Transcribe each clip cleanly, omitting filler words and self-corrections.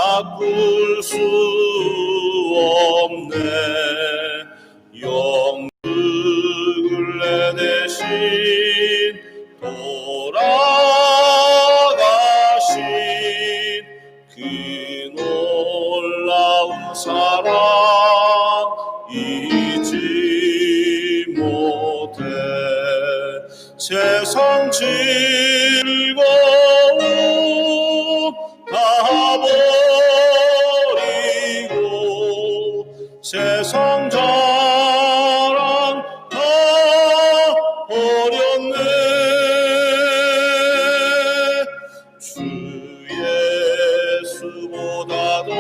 바꿀 수 없네. 영광을 내 대신 돌아가신 그 놀라운 사랑 잊지 못해. 세상 즐거움 다 버리고 세상 자랑 다 버렸네. 주 예수보다도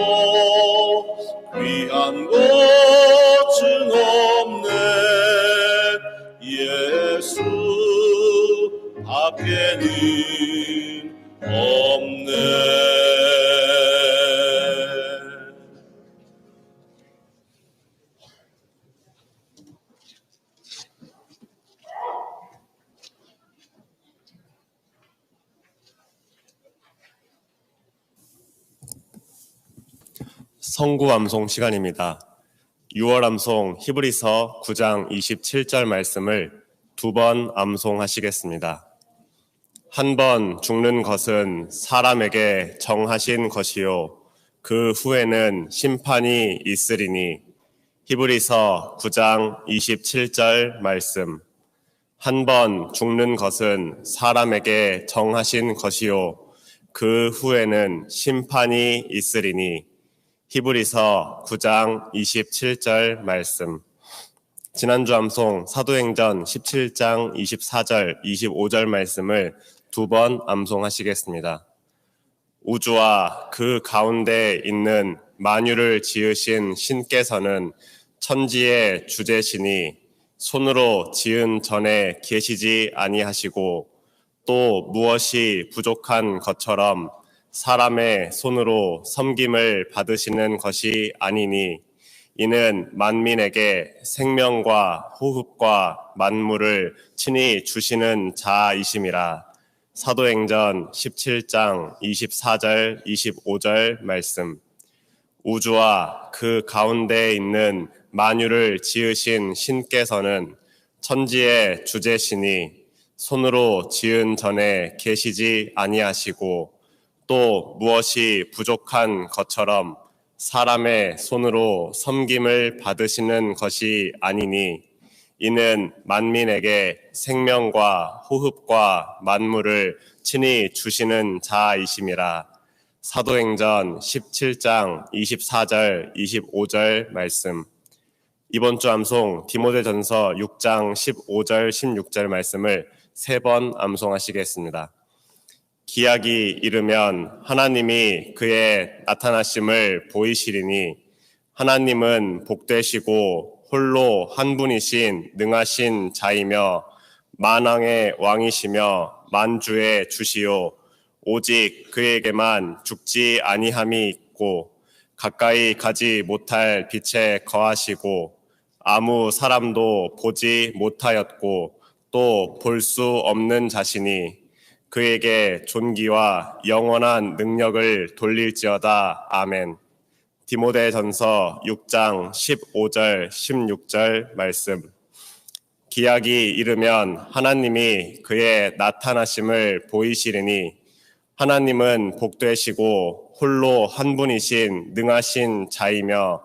귀한 것은 없네. 예수 밖에는 없네. 성구 암송 시간입니다. 6월 암송 히브리서 9장 27절 말씀을 2번 암송하시겠습니다. 한 번 죽는 것은 사람에게 정하신 것이요 그 후에는 심판이 있으리니. 히브리서 9장 27절 말씀. 한 번 죽는 것은 사람에게 정하신 것이요 그 후에는 심판이 있으리니. 히브리서 9장 27절 말씀. 지난주 암송 사도행전 17장 24절 25절 말씀을 2번 암송하시겠습니다. 우주와 그 가운데 있는 만유를 지으신 신께서는 천지의 주제시니 손으로 지은 전에 계시지 아니하시고 또 무엇이 부족한 것처럼 사람의 손으로 섬김을 받으시는 것이 아니니 이는 만민에게 생명과 호흡과 만물을 친히 주시는 자이심이라. 사도행전 17장 24절 25절 말씀. 우주와 그 가운데 있는 만유를 지으신 신께서는 천지의 주제시니 손으로 지은 전에 계시지 아니하시고 또 무엇이 부족한 것처럼 사람의 손으로 섬김을 받으시는 것이 아니니 이는 만민에게 생명과 호흡과 만물을 친히 주시는 자이심이라. 사도행전 17장 24절 25절 말씀. 이번 주 암송 디모데전서 6장 15절 16절 말씀을 3번 암송하시겠습니다. 기약이 이르면 하나님이 그의 나타나심을 보이시리니 하나님은 복되시고 홀로 한 분이신 능하신 자이며 만왕의 왕이시며 만주의 주시요 오직 그에게만 죽지 아니함이 있고 가까이 가지 못할 빛에 거하시고 아무 사람도 보지 못하였고 또 볼 수 없는 자시니 그에게 존귀와 영원한 능력을 돌릴지어다. 아멘. 디모데전서 6장 15절 16절 말씀. 기약이 이르면 하나님이 그의 나타나심을 보이시리니 하나님은 복되시고 홀로 한 분이신 능하신 자이며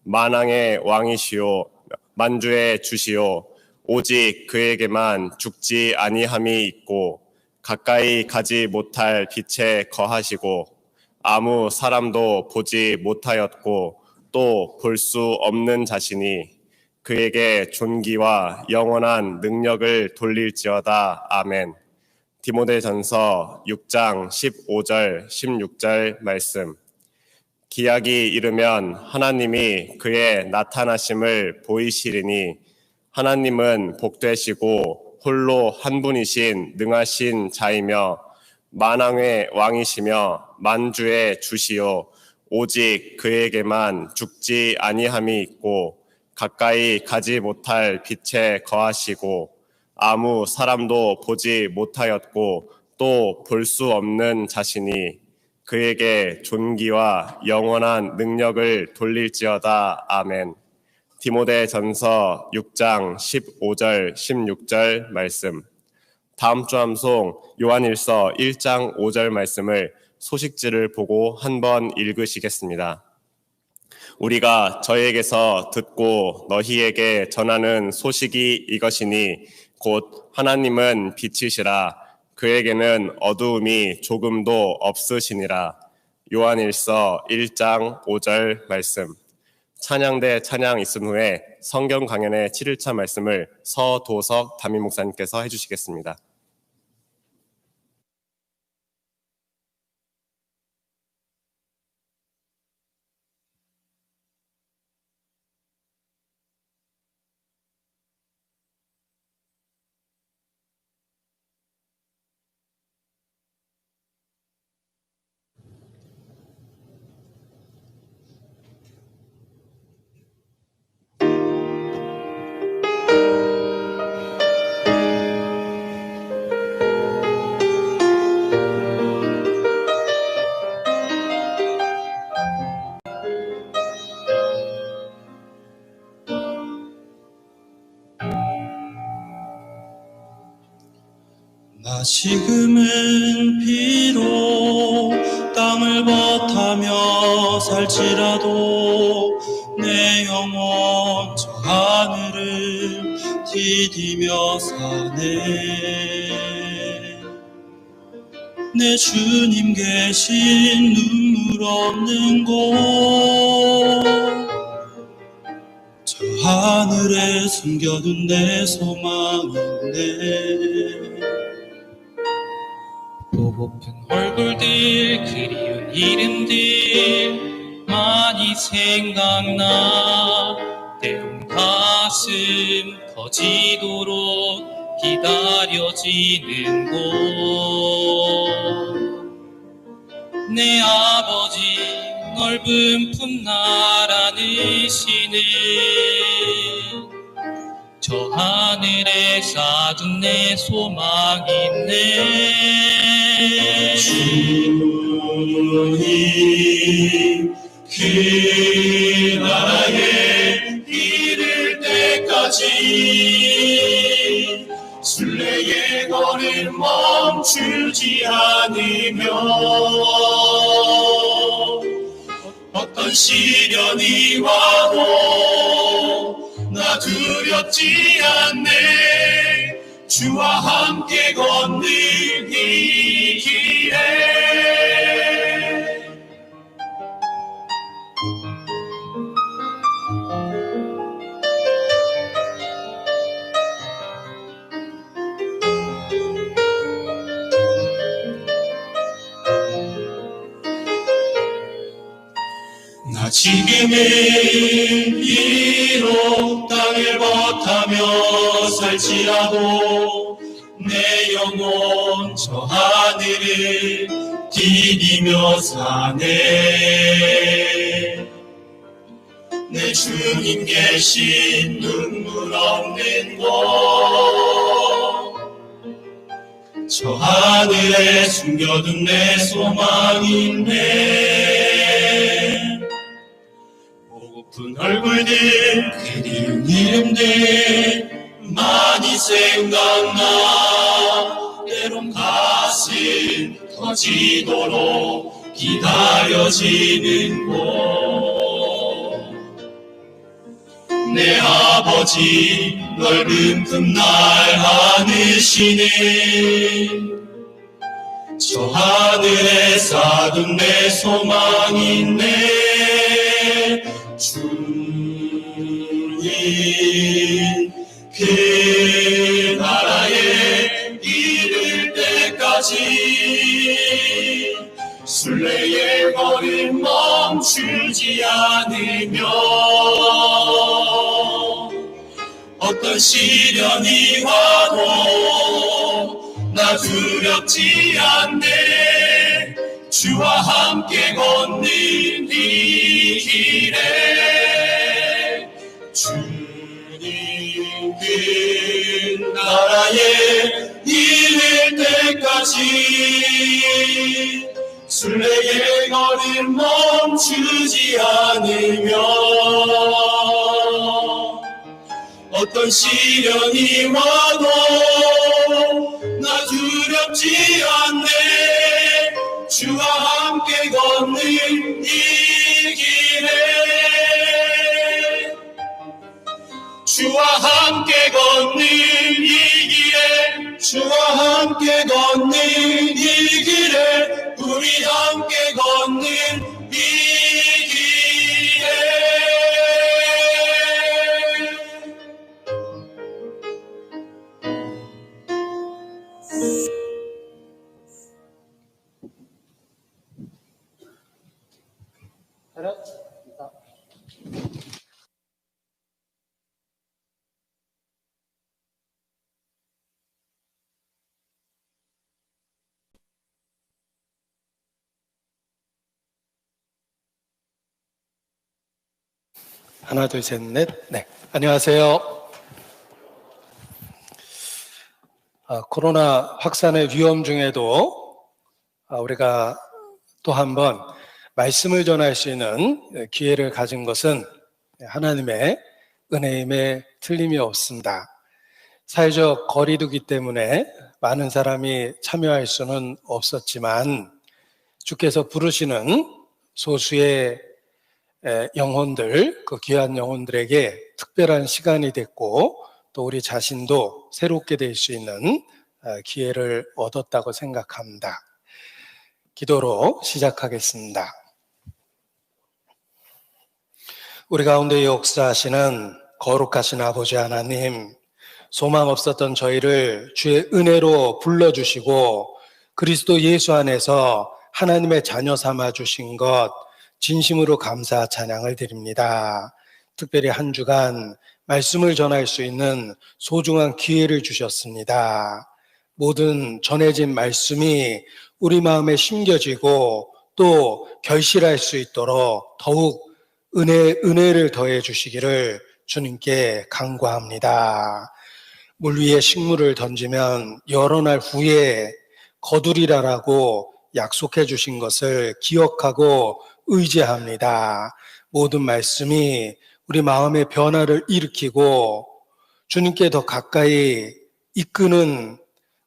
만왕의 왕이시요 만주의 주시요 오직 그에게만 죽지 아니함이 있고 가까이 가지 못할 빛에 거하시고 아무 사람도 보지 못하였고 또 볼 수 없는 자시니 그에게 존귀와 영원한 능력을 돌릴지어다. 아멘. 디모데전서 6장 15절 16절 말씀. 기약이 이르면 하나님이 그의 나타나심을 보이시리니 하나님은 복되시고 홀로 한 분이신 능하신 자이며 만왕의 왕이시며 만주의 주시요 오직 그에게만 죽지 아니함이 있고 가까이 가지 못할 빛에 거하시고 아무 사람도 보지 못하였고 또 볼 수 없는 자시니 그에게 존귀와 영원한 능력을 돌릴지어다. 아멘. 디모데전서 6장 15절 16절 말씀. 다음 주 암송 요한일서 1장 5절 말씀을 소식지를 보고 한번 읽으시겠습니다. 우리가 저희에게서 듣고 너희에게 전하는 소식이 이것이니 곧 하나님은 빛이시라. 그에게는 어두움이 조금도 없으시니라. 요한일서 1장 5절 말씀. 찬양대 찬양 있은 후에 성경 강연의 7일차 말씀을 서도석 담임 목사님께서 해주시겠습니다. 나 지금은 비록 땅을 버타며 살지라도 내 영혼 저 하늘을 디디며 사네. 내 주님 계신 눈물 없는 곳 저 하늘에 숨겨둔 내 소망이네. 보고픈 얼굴들 그리운 이름들 많이 생각나. 때론 가슴 터지도록 기다려지는 곳. 내 아버지 넓은 품날 안으시는 저 하늘에 쌓은 내 소망이네. 주님 그 나라에 이를 때까지 순례의 걸음 멈추지 않으며 어떤 시련이 와도 나 두렵지 않네. 주와 함께 걷는 이 길에 나 지금은 비록 땅을 버타며 살지라도 내 영혼 저 하늘을 디디며 사네. 내 주님 계신 눈물 없는 곳 저 하늘에 숨겨둔 내 소망인데. 보고픈 얼굴들 그리운 이름들 많이 생각나. 때론 가슴 터지도록 기다려지는 곳. 내 아버지 넓은 품날 안으시는 저 하늘에 쌓은 내 소망이네. 주님 그 나라에 이를 때까지 순례의 걸음 멈추지 않으며 어떤 시련이 와도 나 두렵지 않네. 주와 함께 걷는 이 길에 주님 그 나라에 이를 때까지 순례의 멈추지 않으며 어떤 시련이 와도 나 두렵지 않네. 주와 함께 걷는 이 길에 주와 함께 걷는 이 길에 주와 함께 걷는 이 길에 우리 함께 걷는 이 길에 하나, 둘, 셋, 넷. 네, 안녕하세요. 코로나 확산의 위험 중에도 우리가 또 한 번 말씀을 전할 수 있는 기회를 가진 것은 하나님의 은혜임에 틀림이 없습니다. 사회적 거리두기 때문에 많은 사람이 참여할 수는 없었지만 주께서 부르시는 소수의 영혼들, 그 귀한 영혼들에게 특별한 시간이 됐고 또 우리 자신도 새롭게 될 수 있는 기회를 얻었다고 생각합니다. 기도로 시작하겠습니다. 우리 가운데 역사하시는 거룩하신 아버지 하나님, 소망 없었던 저희를 주의 은혜로 불러주시고 그리스도 예수 안에서 하나님의 자녀 삼아 주신 것 진심으로 감사 찬양을 드립니다. 특별히 한 주간 말씀을 전할 수 있는 소중한 기회를 주셨습니다. 모든 전해진 말씀이 우리 마음에 심겨지고 또 결실할 수 있도록 더욱 은혜를 더해 주시기를 주님께 간구합니다. 물 위에 식물을 던지면 여러 날 후에 거두리라라고 약속해 주신 것을 기억하고 의지합니다. 모든 말씀이 우리 마음의 변화를 일으키고 주님께 더 가까이 이끄는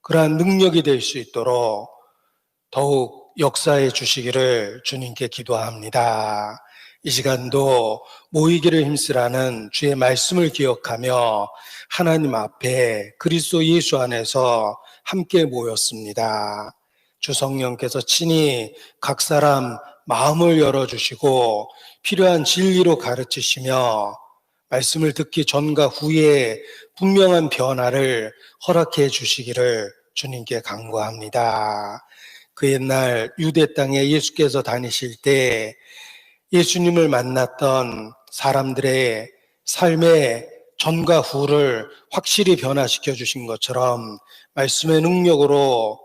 그러한 능력이 될 수 있도록 더욱 역사해 주시기를 주님께 기도합니다. 이 시간도 모이기를 힘쓰라는 주의 말씀을 기억하며 하나님 앞에 그리스도 예수 안에서 함께 모였습니다. 주 성령께서 친히 각 사람 마음을 열어주시고 필요한 진리로 가르치시며 말씀을 듣기 전과 후에 분명한 변화를 허락해 주시기를 주님께 간구합니다. 그 옛날 유대 땅에 예수께서 다니실 때 예수님을 만났던 사람들의 삶의 전과 후를 확실히 변화시켜 주신 것처럼 말씀의 능력으로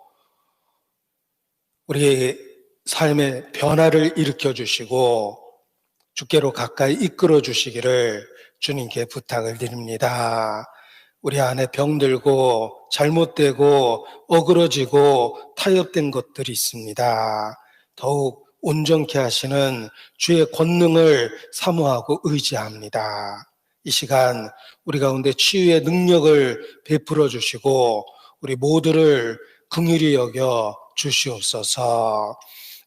우리 삶의 변화를 일으켜 주시고 주께로 가까이 이끌어 주시기를 주님께 부탁을 드립니다. 우리 안에 병들고 잘못되고 어그러지고 타협된 것들이 있습니다. 더욱 온전케 하시는 주의 권능을 사모하고 의지합니다. 이 시간 우리 가운데 치유의 능력을 베풀어 주시고 우리 모두를 긍휼히 여겨 주시옵소서.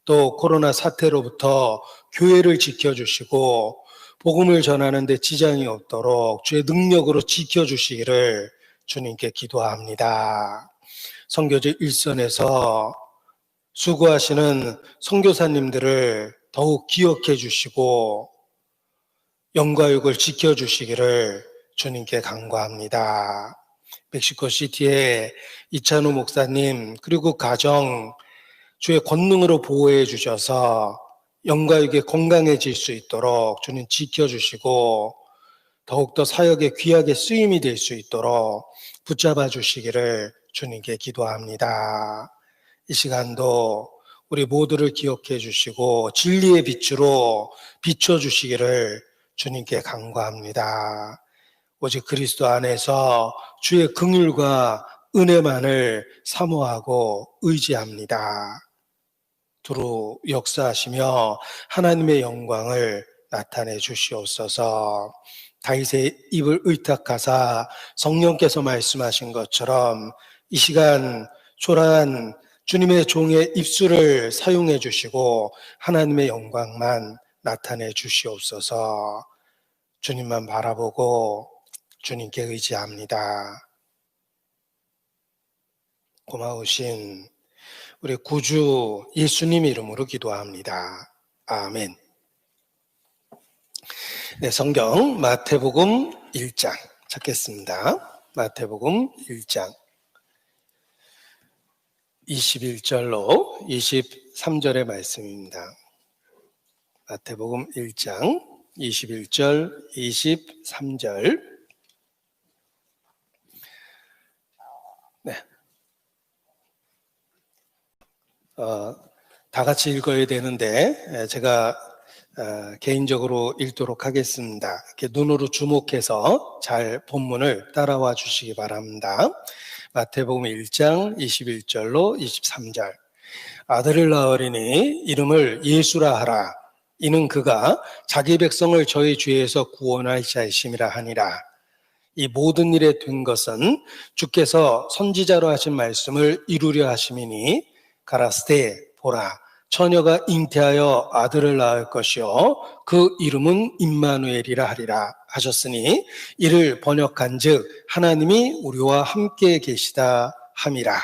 또 코로나 사태로부터 교회를 지켜주시고 복음을 전하는 데 지장이 없도록 주의 능력으로 지켜주시기를 주님께 기도합니다. 선교제 일선에서 수고하시는 선교사님들을 더욱 기억해 주시고 영과육을 지켜주시기를 주님께 간구합니다. 멕시코시티의 이찬우 목사님 그리고 가정 주의 권능으로 보호해 주셔서 영과육에 건강해질 수 있도록 주님 지켜주시고 더욱더 사역에 귀하게 쓰임이 될 수 있도록 붙잡아 주시기를 주님께 기도합니다. 이 시간도 우리 모두를 기억해 주시고 진리의 빛으로 비춰주시기를 주님께 간구합니다. 오직 그리스도 안에서 주의 긍휼과 은혜만을 사모하고 의지합니다. 두루 역사하시며 하나님의 영광을 나타내 주시옵소서. 다윗의 입을 의탁하사 성령께서 말씀하신 것처럼 이 시간 초라한 주님의 종의 입술을 사용해 주시고 하나님의 영광만 나타내 주시옵소서. 주님만 바라보고 주님께 의지합니다. 고마우신 우리 구주 예수님 이름으로 기도합니다. 아멘. 네, 성경 마태복음 1장 찾겠습니다. 마태복음 1장 21절로 23절의 말씀입니다. 마태복음 1장 21절, 23절. 네. 다 같이 읽어야 되는데 제가 개인적으로 읽도록 하겠습니다. 이렇게 눈으로 주목해서 잘 본문을 따라와 주시기 바랍니다. 마태복음 1장 21절로 23절. 아들을 낳으리니 이름을 예수라 하라. 이는 그가 자기 백성을 저희 죄에서 구원할 자이심이라 하니라. 이 모든 일에 된 것은 주께서 선지자로 하신 말씀을 이루려 하심이니 가라스테 보라 처녀가 잉태하여 아들을 낳을 것이요 그 이름은 임마누엘이라 하리라 하셨으니 이를 번역한즉 하나님이 우리와 함께 계시다 함이라.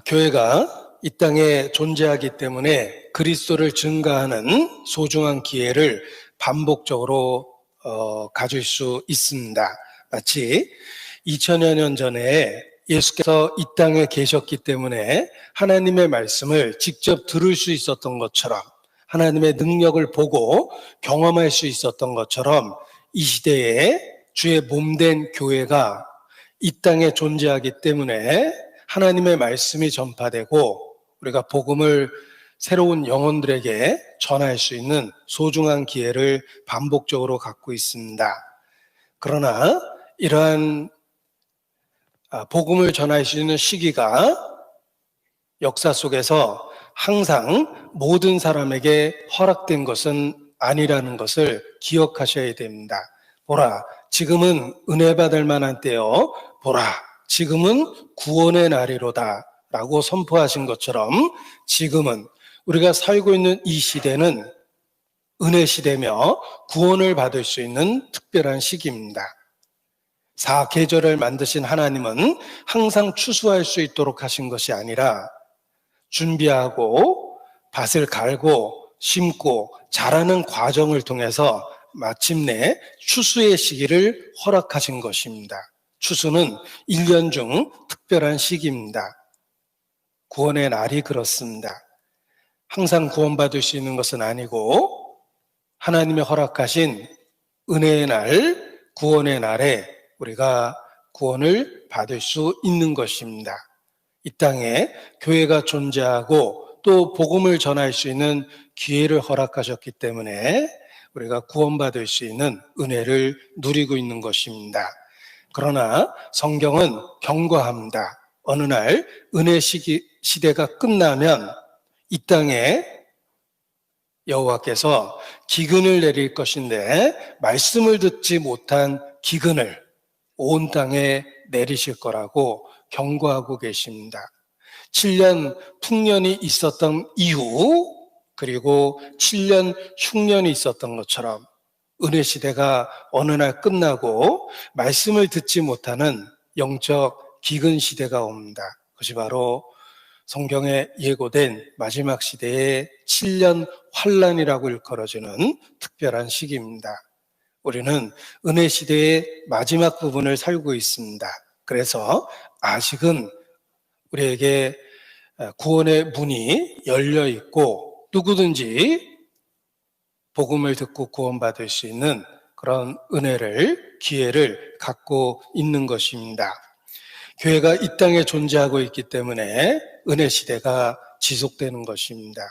교회가 이 땅에 존재하기 때문에 그리스도를 증거하는 소중한 기회를 반복적으로 가질 수 있습니다. 마치 2000여 년 전에 예수께서 이 땅에 계셨기 때문에 하나님의 말씀을 직접 들을 수 있었던 것처럼 하나님의 능력을 보고 경험할 수 있었던 것처럼 이 시대에 주의 몸된 교회가 이 땅에 존재하기 때문에 하나님의 말씀이 전파되고 우리가 복음을 새로운 영혼들에게 전할 수 있는 소중한 기회를 반복적으로 갖고 있습니다. 그러나 이러한 복음을 전할 수 있는 시기가 역사 속에서 항상 모든 사람에게 허락된 것은 아니라는 것을 기억하셔야 됩니다. 보라, 지금은 은혜 받을 만한 때요. 보라, 지금은 구원의 날이로다 라고 선포하신 것처럼 지금은 우리가 살고 있는 이 시대는 은혜 시대며 구원을 받을 수 있는 특별한 시기입니다. 사계절을 만드신 하나님은 항상 추수할 수 있도록 하신 것이 아니라 준비하고 밭을 갈고 심고 자라는 과정을 통해서 마침내 추수의 시기를 허락하신 것입니다. 추수는 1년 중 특별한 시기입니다. 구원의 날이 그렇습니다. 항상 구원받을 수 있는 것은 아니고 하나님의 허락하신 은혜의 날, 구원의 날에 우리가 구원을 받을 수 있는 것입니다. 이 땅에 교회가 존재하고 또 복음을 전할 수 있는 기회를 허락하셨기 때문에 우리가 구원받을 수 있는 은혜를 누리고 있는 것입니다. 그러나 성경은 경고합니다. 어느 날 은혜 시대가 끝나면 이 땅에 여호와께서 기근을 내릴 것인데 말씀을 듣지 못한 기근을 온 땅에 내리실 거라고 경고하고 계십니다. 7년 풍년이 있었던 이후 그리고 7년 흉년이 있었던 것처럼 은혜 시대가 어느 날 끝나고 말씀을 듣지 못하는 영적 기근 시대가 옵니다. 그것이 바로 성경에 예고된 마지막 시대의 7년 환란이라고 일컬어지는 특별한 시기입니다. 우리는 은혜 시대의 마지막 부분을 살고 있습니다. 그래서 아직은 우리에게 구원의 문이 열려 있고 누구든지 복음을 듣고 구원받을 수 있는 그런 은혜를, 기회를 갖고 있는 것입니다. 교회가 이 땅에 존재하고 있기 때문에 은혜 시대가 지속되는 것입니다.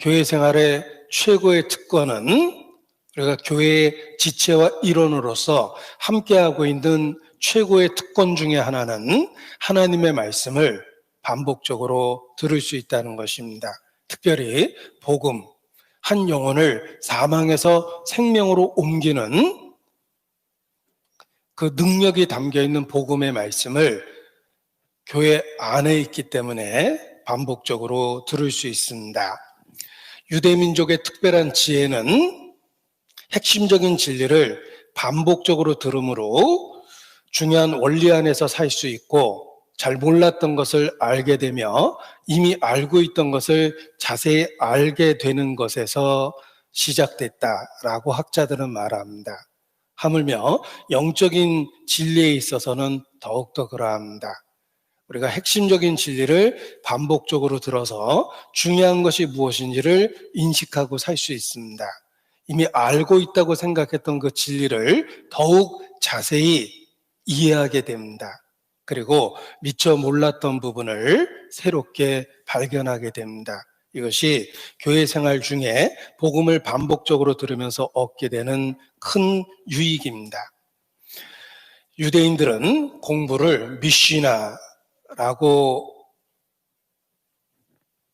교회 생활의 최고의 특권은 우리가 교회의 지체와 일원으로서 함께하고 있는 최고의 특권 중에 하나는 하나님의 말씀을 반복적으로 들을 수 있다는 것입니다. 특별히 복음, 한 영혼을 사망에서 생명으로 옮기는 그 능력이 담겨있는 복음의 말씀을 교회 안에 있기 때문에 반복적으로 들을 수 있습니다. 유대민족의 특별한 지혜는 핵심적인 진리를 반복적으로 들으므로 중요한 원리 안에서 살 수 있고, 잘 몰랐던 것을 알게 되며 이미 알고 있던 것을 자세히 알게 되는 것에서 시작됐다라고 학자들은 말합니다. 하물며 영적인 진리에 있어서는 더욱더 그러합니다. 우리가 핵심적인 진리를 반복적으로 들어서 중요한 것이 무엇인지를 인식하고 살 수 있습니다. 이미 알고 있다고 생각했던 그 진리를 더욱 자세히 이해하게 됩니다. 그리고 미처 몰랐던 부분을 새롭게 발견하게 됩니다. 이것이 교회 생활 중에 복음을 반복적으로 들으면서 얻게 되는 큰 유익입니다. 유대인들은 공부를 미쉬나라고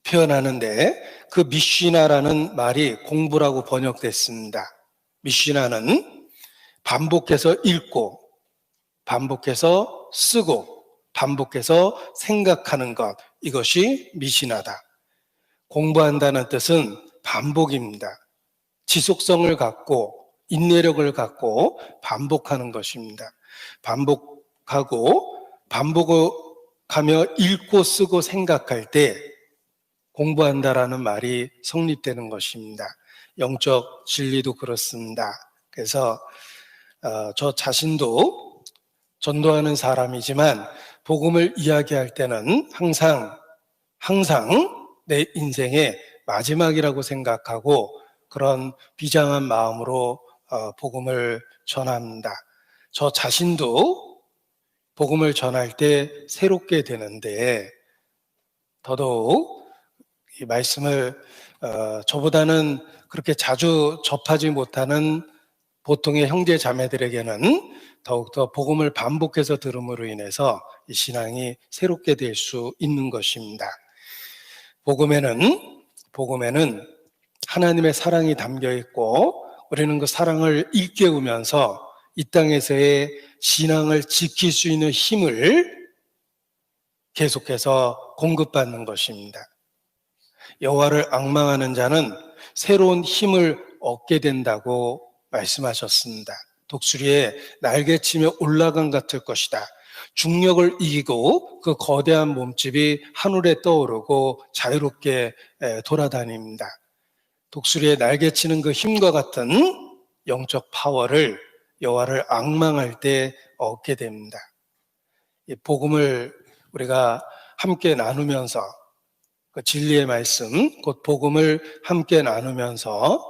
표현하는데, 그 미쉬나라는 말이 공부라고 번역됐습니다. 미쉬나는 반복해서 읽고, 반복해서 쓰고, 반복해서 생각하는 것, 이것이 미시나다. 공부한다는 뜻은 반복입니다. 지속성을 갖고 인내력을 갖고 반복하는 것입니다. 반복하며 읽고 쓰고 생각할 때 공부한다라는 말이 성립되는 것입니다. 영적 진리도 그렇습니다. 그래서 저 자신도 전도하는 사람이지만 복음을 이야기할 때는 항상 내 인생의 마지막이라고 생각하고 그런 비장한 마음으로 복음을 전합니다. 저 자신도 복음을 전할 때 새롭게 되는데, 더더욱 이 말씀을 저보다는 그렇게 자주 접하지 못하는 보통의 형제 자매들에게는 더욱더 복음을 반복해서 들음으로 인해서 이 신앙이 새롭게 될 수 있는 것입니다. 복음에는 하나님의 사랑이 담겨 있고, 우리는 그 사랑을 일깨우면서 이 땅에서의 신앙을 지킬 수 있는 힘을 계속해서 공급받는 것입니다. 여호와를 앙망하는 자는 새로운 힘을 얻게 된다고 말씀하셨습니다. 독수리의 날개치며 올라간 같을 것이다. 중력을 이기고 그 거대한 몸집이 하늘에 떠오르고 자유롭게 돌아다닙니다. 독수리의 날개치는 그 힘과 같은 영적 파워를 여호와를 앙망할 때 얻게 됩니다. 이 복음을 우리가 함께 나누면서, 그 진리의 말씀, 곧 복음을 함께 나누면서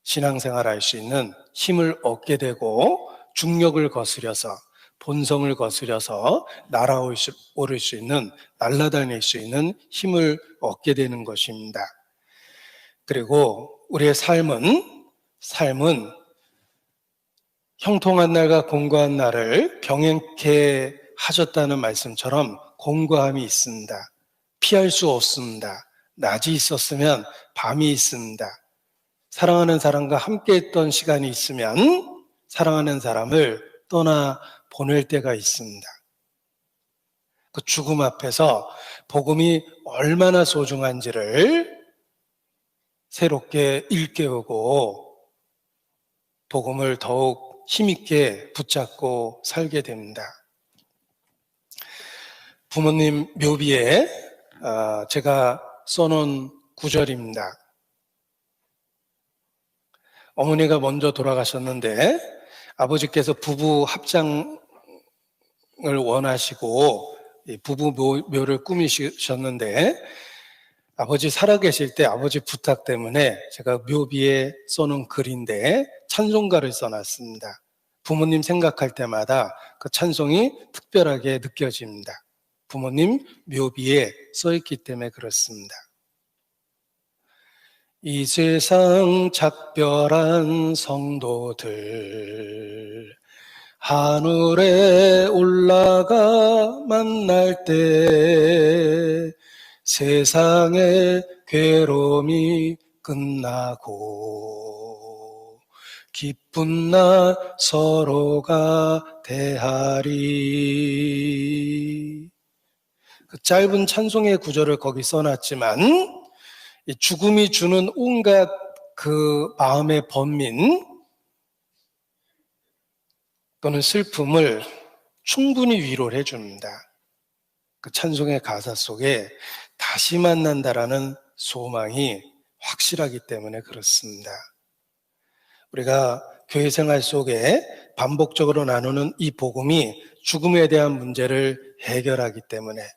신앙생활할 수 있는 힘을 얻게 되고, 중력을 거스려서, 본성을 거스려서 날아오를 수 있는, 날아다닐 수 있는 힘을 얻게 되는 것입니다. 그리고 우리의 삶은 형통한 날과 공고한 날을 병행케 하셨다는 말씀처럼 공고함이 있습니다. 피할 수 없습니다. 낮이 있었으면 밤이 있습니다. 사랑하는 사람과 함께 했던 시간이 있으면 사랑하는 사람을 떠나 보낼 때가 있습니다. 그 죽음 앞에서 복음이 얼마나 소중한지를 새롭게 일깨우고 복음을 더욱 힘있게 붙잡고 살게 됩니다. 부모님 묘비에 제가 써놓은 구절입니다. 어머니가 먼저 돌아가셨는데 아버지께서 부부 합장을 원하시고 부부 묘를 꾸미셨는데, 아버지 살아계실 때 아버지 부탁 때문에 제가 묘비에 써놓은 글인데 찬송가를 써놨습니다. 부모님 생각할 때마다 그 찬송이 특별하게 느껴집니다. 부모님 묘비에 써있기 때문에 그렇습니다. 이 세상 작별한 성도들, 하늘에 올라가 만날 때 세상의 괴로움이 끝나고 기쁜 날 서로가 대하리. 그 짧은 찬송의 구절을 거기 써놨지만 이 죽음이 주는 온갖 그 마음의 번민 또는 슬픔을 충분히 위로를 해줍니다. 그 찬송의 가사 속에 다시 만난다라는 소망이 확실하기 때문에 그렇습니다. 우리가 교회 생활 속에 반복적으로 나누는 이 복음이 죽음에 대한 문제를 해결하기 때문에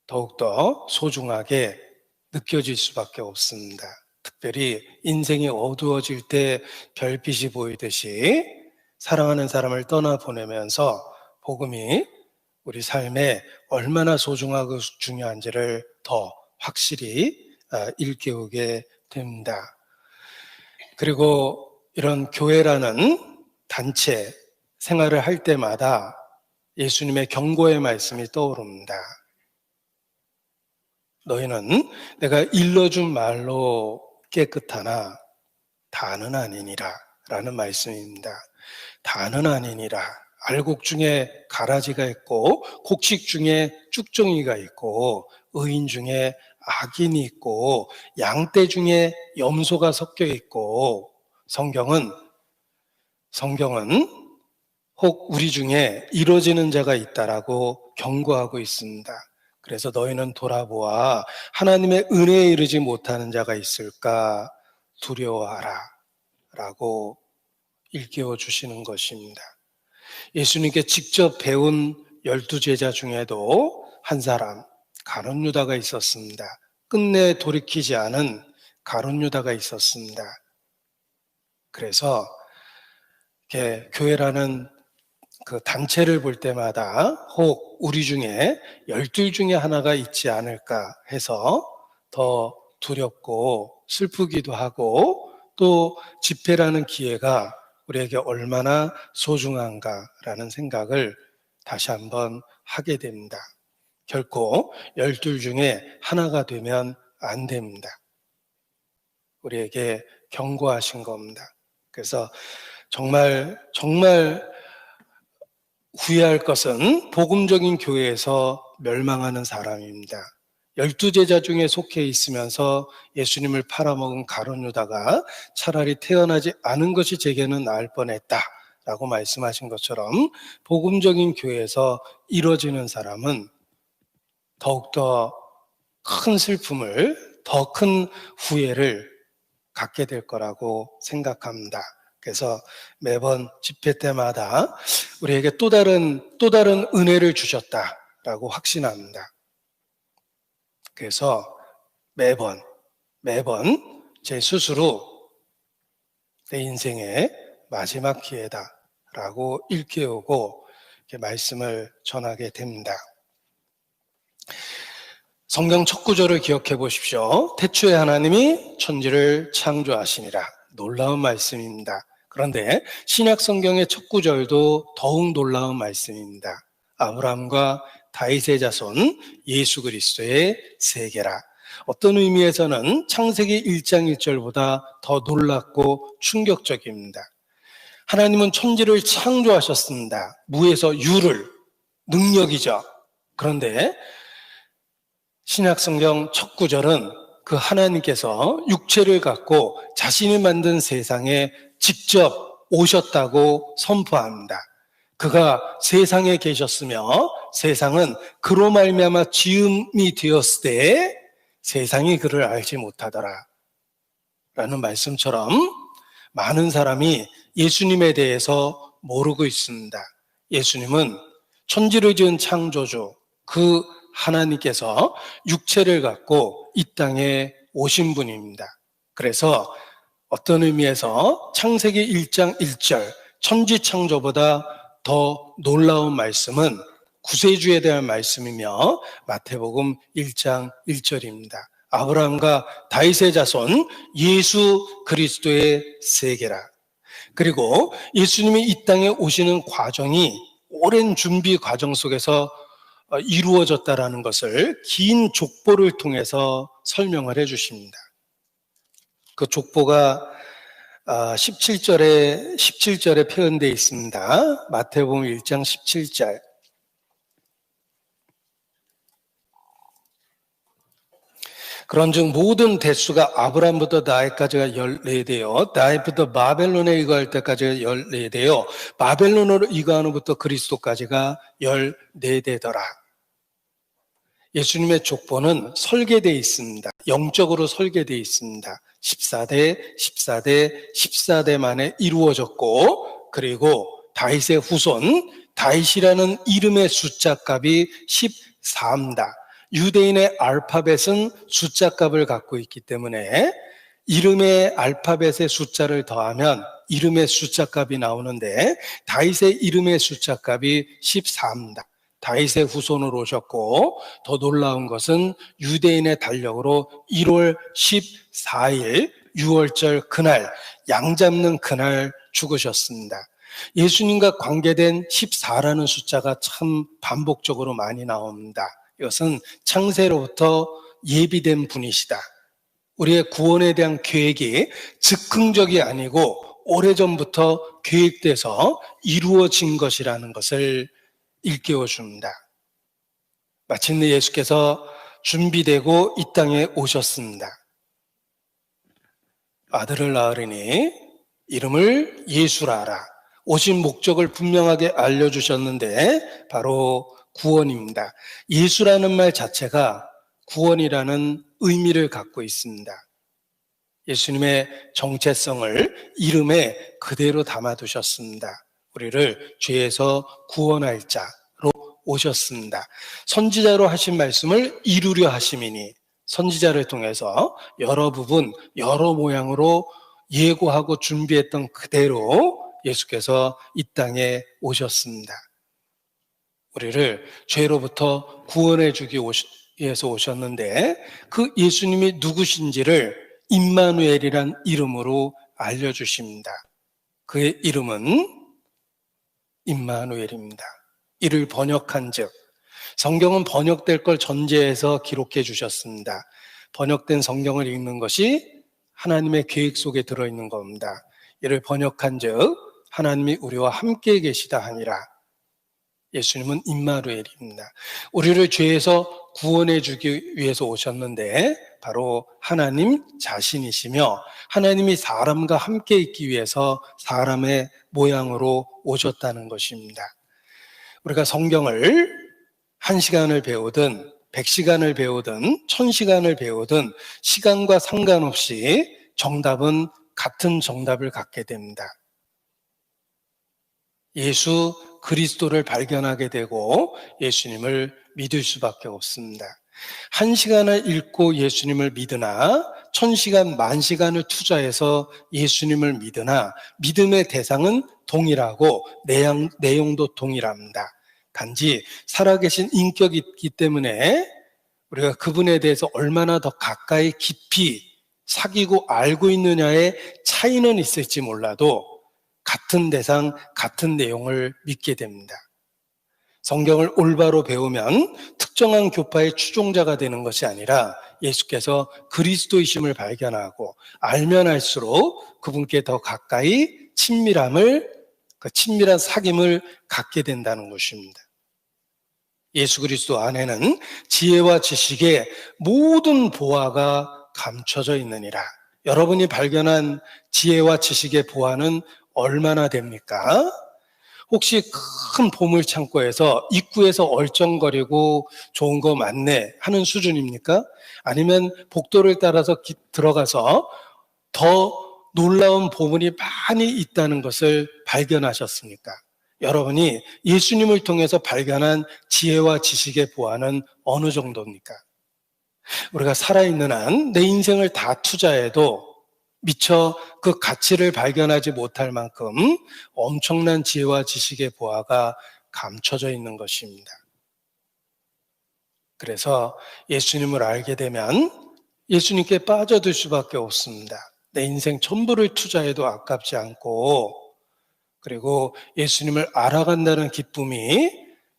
더욱더 소중하게 느껴질 수밖에 없습니다. 특별히 인생이 어두워질 때 별빛이 보이듯이 사랑하는 사람을 떠나보내면서 복음이 우리 삶에 얼마나 소중하고 중요한지를 더 확실히 일깨우게 됩니다. 그리고 이런 교회라는 단체 생활을 할 때마다 예수님의 경고의 말씀이 떠오릅니다. 너희는 내가 일러준 말로 깨끗하나 다는 아니니라 라는 말씀입니다. 다는 아니니라. 알곡 중에 가라지가 있고 곡식 중에 쭉정이가 있고 의인 중에 악인이 있고 양떼 중에 염소가 섞여 있고 성경은 혹 우리 중에 이루어지는 자가 있다라고 경고하고 있습니다. 그래서 너희는 돌아보아 하나님의 은혜에 이르지 못하는 자가 있을까 두려워하라 라고 일깨워 주시는 것입니다. 예수님께 직접 배운 12제자 중에도 한 사람 가룟 유다가 있었습니다. 끝내 돌이키지 않은 가룟 유다가 있었습니다. 그래서 교회라는 그 단체를 볼 때마다 혹 우리 중에 12 중에 하나가 있지 않을까 해서 더 두렵고 슬프기도 하고 또 집회라는 기회가 우리에게 얼마나 소중한가라는 생각을 다시 한번 하게 됩니다. 결코 12 중에 하나가 되면 안 됩니다. 우리에게 경고하신 겁니다. 그래서 정말 후회할 것은 복음적인 교회에서 멸망하는 사람입니다. 12제자 중에 속해 있으면서 예수님을 팔아먹은 가룟 유다가 차라리 태어나지 않은 것이 제게는 나을 뻔했다 라고 말씀하신 것처럼 복음적인 교회에서 이루어지는 사람은 더욱더 큰 슬픔을, 더 큰 후회를 갖게 될 거라고 생각합니다. 그래서 매번 집회 때마다 우리에게 또 다른 은혜를 주셨다라고 확신합니다. 그래서 매번 제 스스로 내 인생의 마지막 기회다라고 일깨우고 이렇게 말씀을 전하게 됩니다. 성경 첫 구절을 기억해 보십시오. 태초에 하나님이 천지를 창조하시니라. 놀라운 말씀입니다. 그런데 신약 성경의 첫 구절도 더욱 놀라운 말씀입니다. 아브라함과 다윗의 자손 예수 그리스도의 세계라. 어떤 의미에서는 창세기 1장 1절보다 더 놀랍고 충격적입니다. 하나님은 천지를 창조하셨습니다. 무에서 유를, 능력이죠. 그런데 신약 성경 첫 구절은 그 하나님께서 육체를 갖고 자신이 만든 세상에 직접 오셨다고 선포합니다. 그가 세상에 계셨으며 세상은 그로 말미암아 지음이 되었을 때 세상이 그를 알지 못하더라 라는 말씀처럼 많은 사람이 예수님에 대해서 모르고 있습니다. 예수님은 천지를 지은 창조주 그 하나님께서 육체를 갖고 이 땅에 오신 분입니다. 그래서 어떤 의미에서 창세기 1장 1절 천지 창조보다 더 놀라운 말씀은 구세주에 대한 말씀이며 마태복음 1장 1절입니다. 아브라함과 다윗의 자손 예수 그리스도의 세계라. 그리고 예수님이 이 땅에 오시는 과정이 오랜 준비 과정 속에서 이루어졌다라는 것을 긴 족보를 통해서 설명을 해 주십니다. 그 족보가 17절에 표현되어 있습니다. 마태복음 1장 17절. 그런즉 모든 대수가 아브라함부터 나에까지가 14대요 나에부터 바벨론에 이거할 때까지가 14대요 바벨론으로 이거하는부터 그리스도까지가 14대더라. 예수님의 족보는 설계되어 있습니다. 영적으로 설계되어 있습니다. 14대 만에 이루어졌고, 그리고 다윗의 후손, 다윗이라는 이름의 숫자 값이 14입니다. 유대인의 알파벳은 숫자 값을 갖고 있기 때문에 이름의 알파벳의 숫자를 더하면 이름의 숫자 값이 나오는데 다윗의 이름의 숫자 값이 14입니다. 다윗의 후손으로 오셨고, 더 놀라운 것은 유대인의 달력으로 1월 14일 6월절 그날, 양 잡는 그날 죽으셨습니다. 예수님과 관계된 14라는 숫자가 참 반복적으로 많이 나옵니다. 이것은 창세로부터 예비된 분이시다. 우리의 구원에 대한 계획이 즉흥적이 아니고 오래전부터 계획돼서 이루어진 것이라는 것을 일깨워 줍니다. 마침내 예수께서 준비되고 이 땅에 오셨습니다. 아들을 낳으리니 이름을 예수라 하라. 오신 목적을 분명하게 알려주셨는데 바로 구원입니다. 예수라는 말 자체가 구원이라는 의미를 갖고 있습니다. 예수님의 정체성을 이름에 그대로 담아두셨습니다. 우리를 죄에서 구원할 자로 오셨습니다. 선지자로 하신 말씀을 이루려 하심이니, 선지자를 통해서 여러 부분, 여러 모양으로 예고하고 준비했던 그대로 예수께서 이 땅에 오셨습니다. 우리를 죄로부터 구원해 주기 위해서 오셨는데 그 예수님이 누구신지를 임마누엘이란 이름으로 알려주십니다. 그의 이름은 임마누엘입니다. 이를 번역한 즉, 성경은 번역될 걸 전제해서 기록해 주셨습니다. 번역된 성경을 읽는 것이 하나님의 계획 속에 들어있는 겁니다. 이를 번역한 즉 하나님이 우리와 함께 계시다 하니라. 예수님은 임마누엘입니다. 우리를 죄에서 구원해 주기 위해서 오셨는데 바로 하나님 자신이시며, 하나님이 사람과 함께 있기 위해서 사람의 모양으로 오셨다는 것입니다. 우리가 성경을 1시간을 배우든 100시간을 배우든 1000시간을 배우든 시간과 상관없이 정답은 같은 정답을 갖게 됩니다. 예수 그리스도를 발견하게 되고 예수님을 믿을 수밖에 없습니다. 1시간을 읽고 예수님을 믿으나 1000시간, 10,000시간을 투자해서 예수님을 믿으나 믿음의 대상은 동일하고 내용도 동일합니다. 단지 살아계신 인격이 있기 때문에 우리가 그분에 대해서 얼마나 더 가까이 깊이 사귀고 알고 있느냐의 차이는 있을지 몰라도 같은 대상, 같은 내용을 믿게 됩니다. 성경을 올바로 배우면 특정한 교파의 추종자가 되는 것이 아니라 예수께서 그리스도이심을 발견하고 알면 알수록 그분께 더 가까이 친밀한 사귐을 갖게 된다는 것입니다. 예수 그리스도 안에는 지혜와 지식의 모든 보화가 감춰져 있느니라. 여러분이 발견한 지혜와 지식의 보화는 얼마나 됩니까? 혹시 큰 보물 창고에서 입구에서 얼쩡거리고 좋은 거 많네 하는 수준입니까? 아니면 복도를 따라서 들어가서 더 놀라운 보물이 많이 있다는 것을 발견하셨습니까? 여러분이 예수님을 통해서 발견한 지혜와 지식의 보화는 어느 정도입니까? 우리가 살아있는 한 내 인생을 다 투자해도 미처 그 가치를 발견하지 못할 만큼 엄청난 지혜와 지식의 보화가 감춰져 있는 것입니다. 그래서 예수님을 알게 되면 예수님께 빠져들 수밖에 없습니다. 내 인생 전부를 투자해도 아깝지 않고, 그리고 예수님을 알아간다는 기쁨이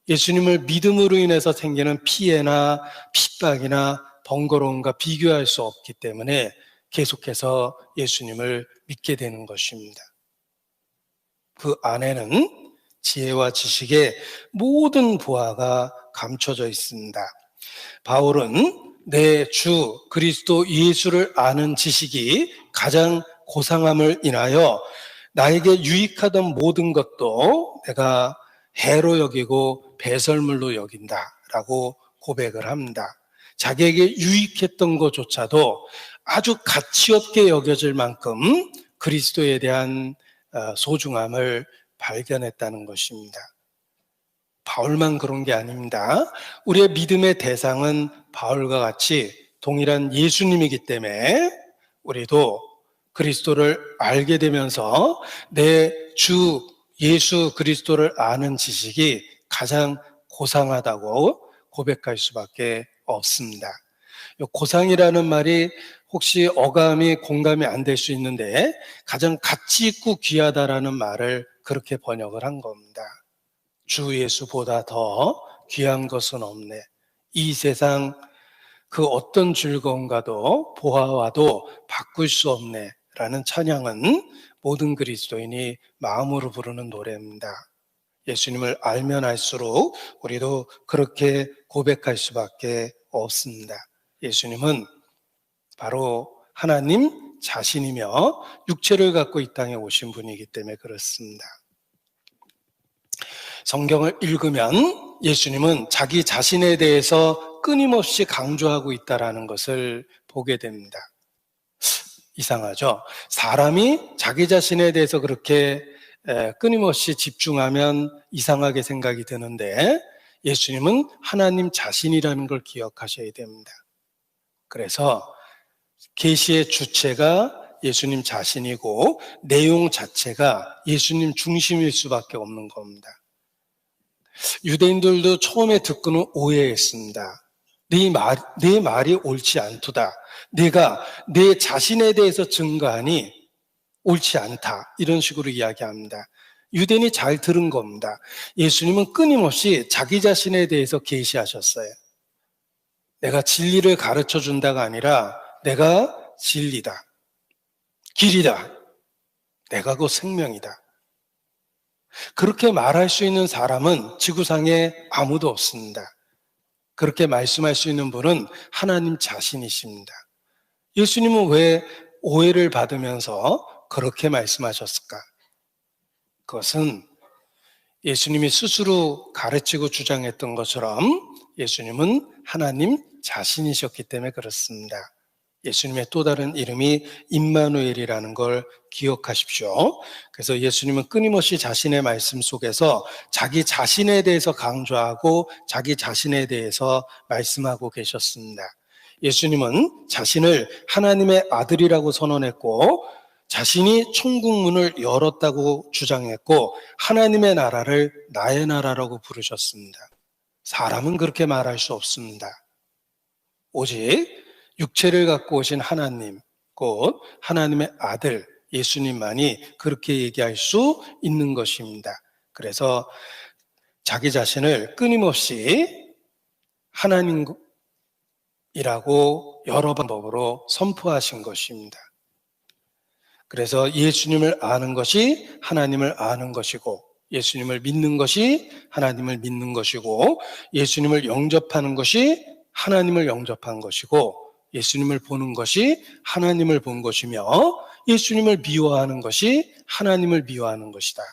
예수님을 믿음으로 인해서 생기는 피해나 핍박이나 번거로움과 비교할 수 없기 때문에 계속해서 예수님을 믿게 되는 것입니다. 그 안에는 지혜와 지식의 모든 보화가 감춰져 있습니다. 바울은 내 주 그리스도 예수를 아는 지식이 가장 고상함을 인하여 나에게 유익하던 모든 것도 내가 해로 여기고 배설물로 여긴다라고 고백을 합니다. 자기에게 유익했던 것조차도 아주 가치 없게 여겨질 만큼 그리스도에 대한 소중함을 발견했다는 것입니다. 바울만 그런 게 아닙니다. 우리의 믿음의 대상은 바울과 같이 동일한 예수님이기 때문에 우리도 그리스도를 알게 되면서 내 주 예수 그리스도를 아는 지식이 가장 고상하다고 고백할 수밖에 없습니다. 고상이라는 말이 혹시 어감이 공감이 안 될 수 있는데 가장 가치 있고 귀하다라는 말을 그렇게 번역을 한 겁니다. 주 예수보다 더 귀한 것은 없네. 이 세상 그 어떤 즐거움과도 보화와도 바꿀 수 없네 라는 찬양은 모든 그리스도인이 마음으로 부르는 노래입니다. 예수님을 알면 알수록 우리도 그렇게 고백할 수밖에 없습니다. 예수님은 바로 하나님 자신이며 육체를 갖고 이 땅에 오신 분이기 때문에 그렇습니다. 성경을 읽으면 예수님은 자기 자신에 대해서 끊임없이 강조하고 있다는 것을 보게 됩니다. 이상하죠? 사람이 자기 자신에 대해서 그렇게 끊임없이 집중하면 이상하게 생각이 드는데 예수님은 하나님 자신이라는 걸 기억하셔야 됩니다. 그래서 계시의 주체가 예수님 자신이고 내용 자체가 예수님 중심일 수밖에 없는 겁니다. 유대인들도 처음에 듣고는 오해했습니다. 네 말이 옳지 않도다. 내가 내 자신에 대해서 증거하니 옳지 않다. 이런 식으로 이야기합니다. 유대인이 잘 들은 겁니다. 예수님은 끊임없이 자기 자신에 대해서 계시하셨어요. 내가 진리를 가르쳐 준다가 아니라 내가 진리다. 길이다. 내가 그 생명이다. 그렇게 말할 수 있는 사람은 지구상에 아무도 없습니다. 그렇게 말씀할 수 있는 분은 하나님 자신이십니다. 예수님은 왜 오해를 받으면서 그렇게 말씀하셨을까? 그것은 예수님이 스스로 가르치고 주장했던 것처럼 예수님은 하나님 자신이셨기 때문에 그렇습니다. 예수님의 또 다른 이름이 임마누엘이라는 걸 기억하십시오. 그래서 예수님은 끊임없이 자신의 말씀 속에서 자기 자신에 대해서 강조하고 자기 자신에 대해서 말씀하고 계셨습니다. 예수님은 자신을 하나님의 아들이라고 선언했고 자신이 천국문을 열었다고 주장했고 하나님의 나라를 나의 나라라고 부르셨습니다. 사람은 그렇게 말할 수 없습니다. 오직 육체를 갖고 오신 하나님, 곧 하나님의 아들 예수님만이 그렇게 얘기할 수 있는 것입니다. 그래서 자기 자신을 끊임없이 하나님이라고 여러 방법으로 선포하신 것입니다. 그래서 예수님을 아는 것이 하나님을 아는 것이고 예수님을 믿는 것이 하나님을 믿는 것이고 예수님을 영접하는 것이 하나님을 영접한 것이고 예수님을 보는 것이 하나님을 본 것이며 예수님을 미워하는 것이 하나님을 미워하는 것이다.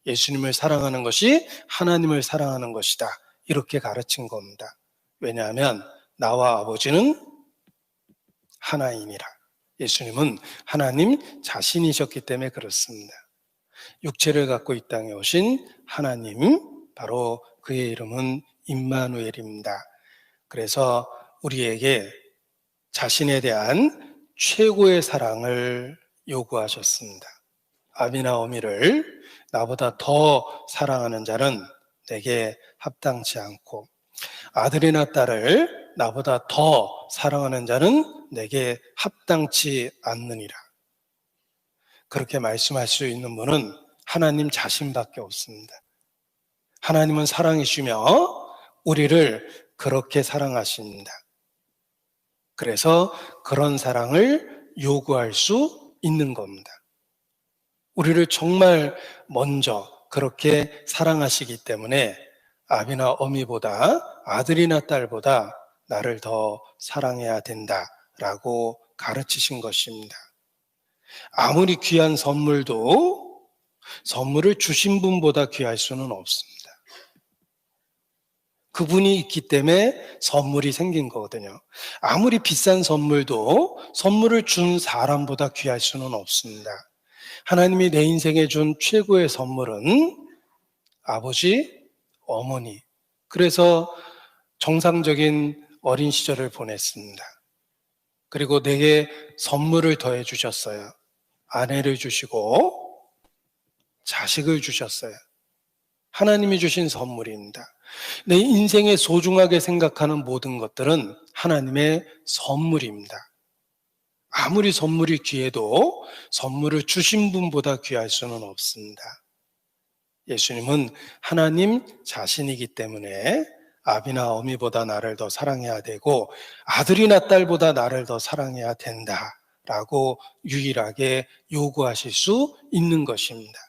예수님을 사랑하는 것이 하나님을 사랑하는 것이다. 이렇게 가르친 겁니다. 왜냐하면 나와 아버지는 하나이니라. 예수님은 하나님 자신이셨기 때문에 그렇습니다. 육체를 갖고 이 땅에 오신 하나님, 바로 그의 이름은 임마누엘입니다. 그래서 우리에게 자신에 대한 최고의 사랑을 요구하셨습니다. 아비나 어미를 나보다 더 사랑하는 자는 내게 합당치 않고 아들이나 딸을 나보다 더 사랑하는 자는 내게 합당치 않느니라. 그렇게 말씀할 수 있는 분은 하나님 자신밖에 없습니다. 하나님은 사랑이시며 우리를 그렇게 사랑하십니다. 그래서 그런 사랑을 요구할 수 있는 겁니다. 우리를 정말 먼저 그렇게 사랑하시기 때문에 아비나 어미보다 아들이나 딸보다 나를 더 사랑해야 된다라고 가르치신 것입니다. 아무리 귀한 선물도 선물을 주신 분보다 귀할 수는 없습니다. 그분이 있기 때문에 선물이 생긴 거거든요. 아무리 비싼 선물도 선물을 준 사람보다 귀할 수는 없습니다. 하나님이 내 인생에 준 최고의 선물은 아버지, 어머니. 그래서 정상적인 어린 시절을 보냈습니다. 그리고 내게 선물을 더해 주셨어요. 아내를 주시고 자식을 주셨어요. 하나님이 주신 선물입니다. 내 인생에 소중하게 생각하는 모든 것들은 하나님의 선물입니다. 아무리 선물이 귀해도 선물을 주신 분보다 귀할 수는 없습니다. 예수님은 하나님 자신이기 때문에 아비나 어미보다 나를 더 사랑해야 되고 아들이나 딸보다 나를 더 사랑해야 된다라고 유일하게 요구하실 수 있는 것입니다.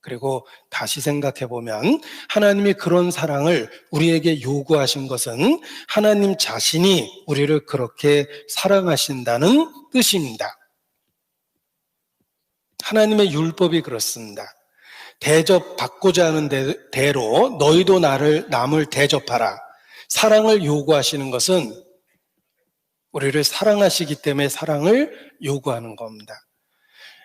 그리고 다시 생각해 보면 하나님이 그런 사랑을 우리에게 요구하신 것은 하나님 자신이 우리를 그렇게 사랑하신다는 뜻입니다. 하나님의 율법이 그렇습니다. 대접받고자 하는 대로 너희도 남을 대접하라. 사랑을 요구하시는 것은 우리를 사랑하시기 때문에 사랑을 요구하는 겁니다.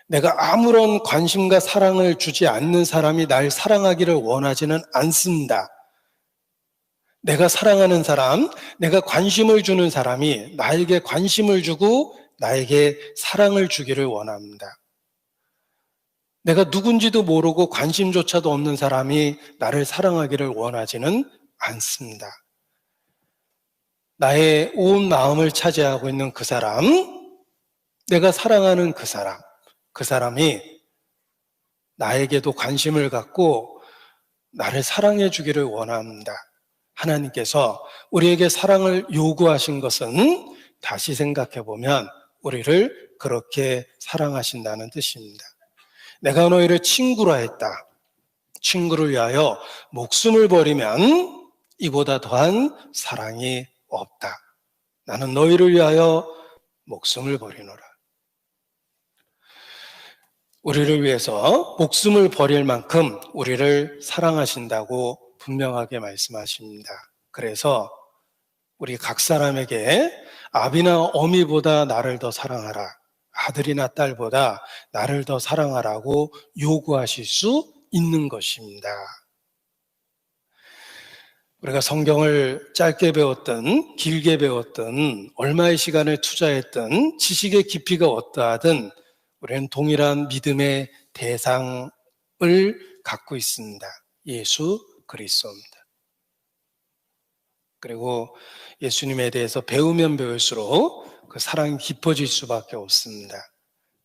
내가 아무런 관심과 사랑을 주지 않는 사람이 날 사랑하기를 원하지는 않습니다. 내가 사랑하는 사람, 내가 관심을 주는 사람이 나에게 관심을 주고 나에게 사랑을 주기를 원합니다. 내가 누군지도 모르고 관심조차도 없는 사람이 나를 사랑하기를 원하지는 않습니다. 나의 온 마음을 차지하고 있는 그 사람, 내가 사랑하는 그 사람이 나에게도 관심을 갖고 나를 사랑해 주기를 원합니다. 하나님께서 우리에게 사랑을 요구하신 것은 다시 생각해 보면 우리를 그렇게 사랑하신다는 뜻입니다. 내가 너희를 친구라 했다. 친구를 위하여 목숨을 버리면 이보다 더한 사랑이 없다. 나는 너희를 위하여 목숨을 버리노라. 우리를 위해서 목숨을 버릴 만큼 우리를 사랑하신다고 분명하게 말씀하십니다. 그래서 우리 각 사람에게 아비나 어미보다 나를 더 사랑하라. 아들이나 딸보다 나를 더 사랑하라고 요구하실 수 있는 것입니다. 우리가 성경을 짧게 배웠든 길게 배웠든 얼마의 시간을 투자했든 지식의 깊이가 어떠하든 우리는 동일한 믿음의 대상을 갖고 있습니다. 예수 그리스도입니다. 그리고 예수님에 대해서 배우면 배울수록 그 사랑이 깊어질 수밖에 없습니다.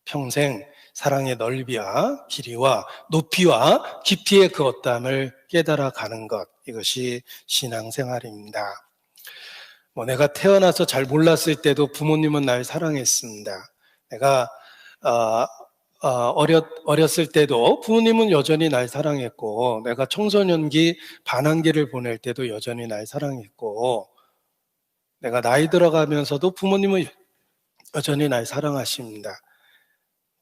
평생 사랑의 넓이와 길이와 높이와 깊이의 그 어떠함을 깨달아 가는 것, 이것이 신앙생활입니다. 내가 태어나서 잘 몰랐을 때도 부모님은 날 사랑했습니다. 내가 어렸을 때도 부모님은 여전히 날 사랑했고, 내가 청소년기 반항기를 보낼 때도 여전히 날 사랑했고, 내가 나이 들어가면서도 부모님은 여전히 날 사랑하십니다.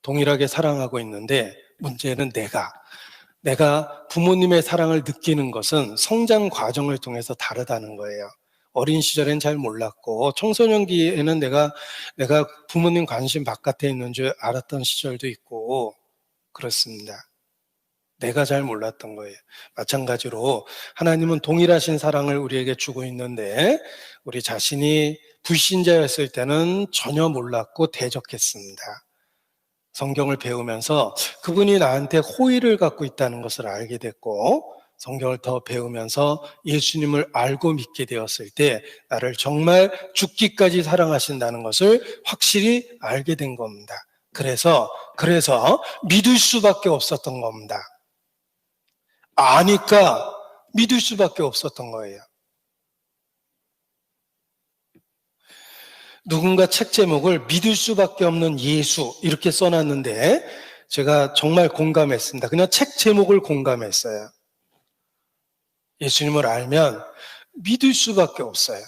동일하게 사랑하고 있는데 문제는 내가 부모님의 사랑을 느끼는 것은 성장 과정을 통해서 다르다는 거예요. 어린 시절엔 잘 몰랐고 청소년기에는 내가 부모님 관심 바깥에 있는 줄 알았던 시절도 있고 그렇습니다. 내가 잘 몰랐던 거예요. 마찬가지로 하나님은 동일하신 사랑을 우리에게 주고 있는데 우리 자신이 불신자였을 때는 전혀 몰랐고 대적했습니다. 성경을 배우면서 그분이 나한테 호의를 갖고 있다는 것을 알게 됐고, 성경을 더 배우면서 예수님을 알고 믿게 되었을 때 나를 정말 죽기까지 사랑하신다는 것을 확실히 알게 된 겁니다. 그래서 믿을 수밖에 없었던 겁니다. 아니까 믿을 수밖에 없었던 거예요. 누군가 책 제목을 믿을 수밖에 없는 예수 이렇게 써놨는데 제가 정말 공감했습니다. 그냥 책 제목을 공감했어요. 예수님을 알면 믿을 수밖에 없어요.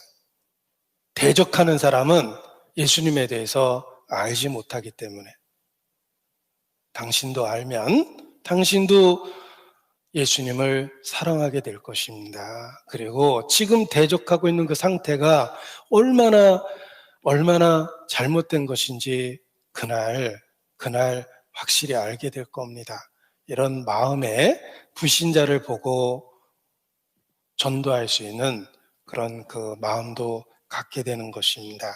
대적하는 사람은 예수님에 대해서 알지 못하기 때문에. 당신도 알면 당신도 예수님을 사랑하게 될 것입니다. 그리고 지금 대적하고 있는 그 상태가 얼마나 잘못된 것인지 그날 확실히 알게 될 겁니다. 이런 마음에 불신자를 보고 전도할 수 있는 그런 그 마음도 갖게 되는 것입니다.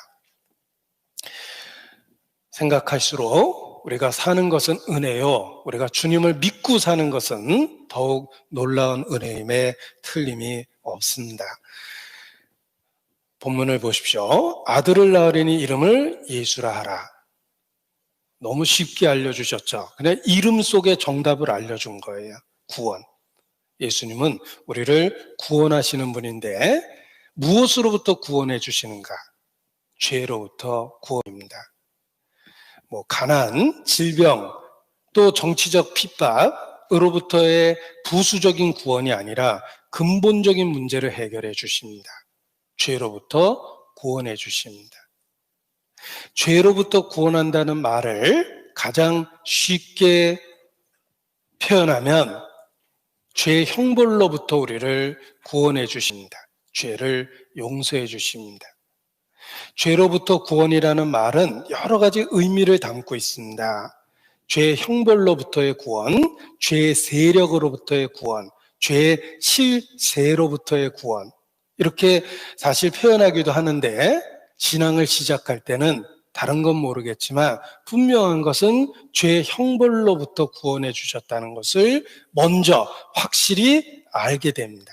생각할수록 우리가 사는 것은 은혜요. 우리가 주님을 믿고 사는 것은 더욱 놀라운 은혜임에 틀림이 없습니다. 본문을 보십시오. 아들을 낳으리니 이름을 예수라 하라. 너무 쉽게 알려주셨죠. 그냥 이름 속에 정답을 알려준 거예요. 구원. 예수님은 우리를 구원하시는 분인데 무엇으로부터 구원해 주시는가? 죄로부터 구원입니다. 가난, 질병, 또 정치적 핍박으로부터의 부수적인 구원이 아니라 근본적인 문제를 해결해 주십니다. 죄로부터 구원해 주십니다. 죄로부터 구원한다는 말을 가장 쉽게 표현하면 죄의 형벌로부터 우리를 구원해 주십니다. 죄를 용서해 주십니다. 죄로부터 구원이라는 말은 여러 가지 의미를 담고 있습니다. 죄의 형벌로부터의 구원, 죄의 세력으로부터의 구원, 죄의 실세로부터의 구원, 이렇게 사실 표현하기도 하는데 신앙을 시작할 때는 다른 건 모르겠지만 분명한 것은 죄의 형벌로부터 구원해 주셨다는 것을 먼저 확실히 알게 됩니다.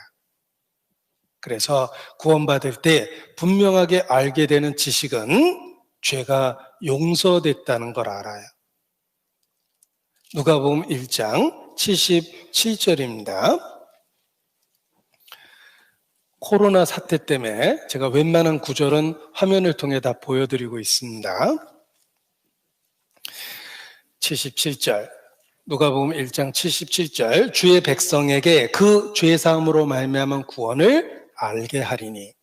그래서 구원받을 때 분명하게 알게 되는 지식은 죄가 용서됐다는 걸 알아요. 누가복음 1장 77절입니다. 코로나 사태 때문에 제가 웬만한 구절은 화면을 통해 다 보여드리고 있습니다. 77절, 누가복음 1장 77절, 주의 백성에게 그 죄사함으로 말미암은 구원을 알게 하리니.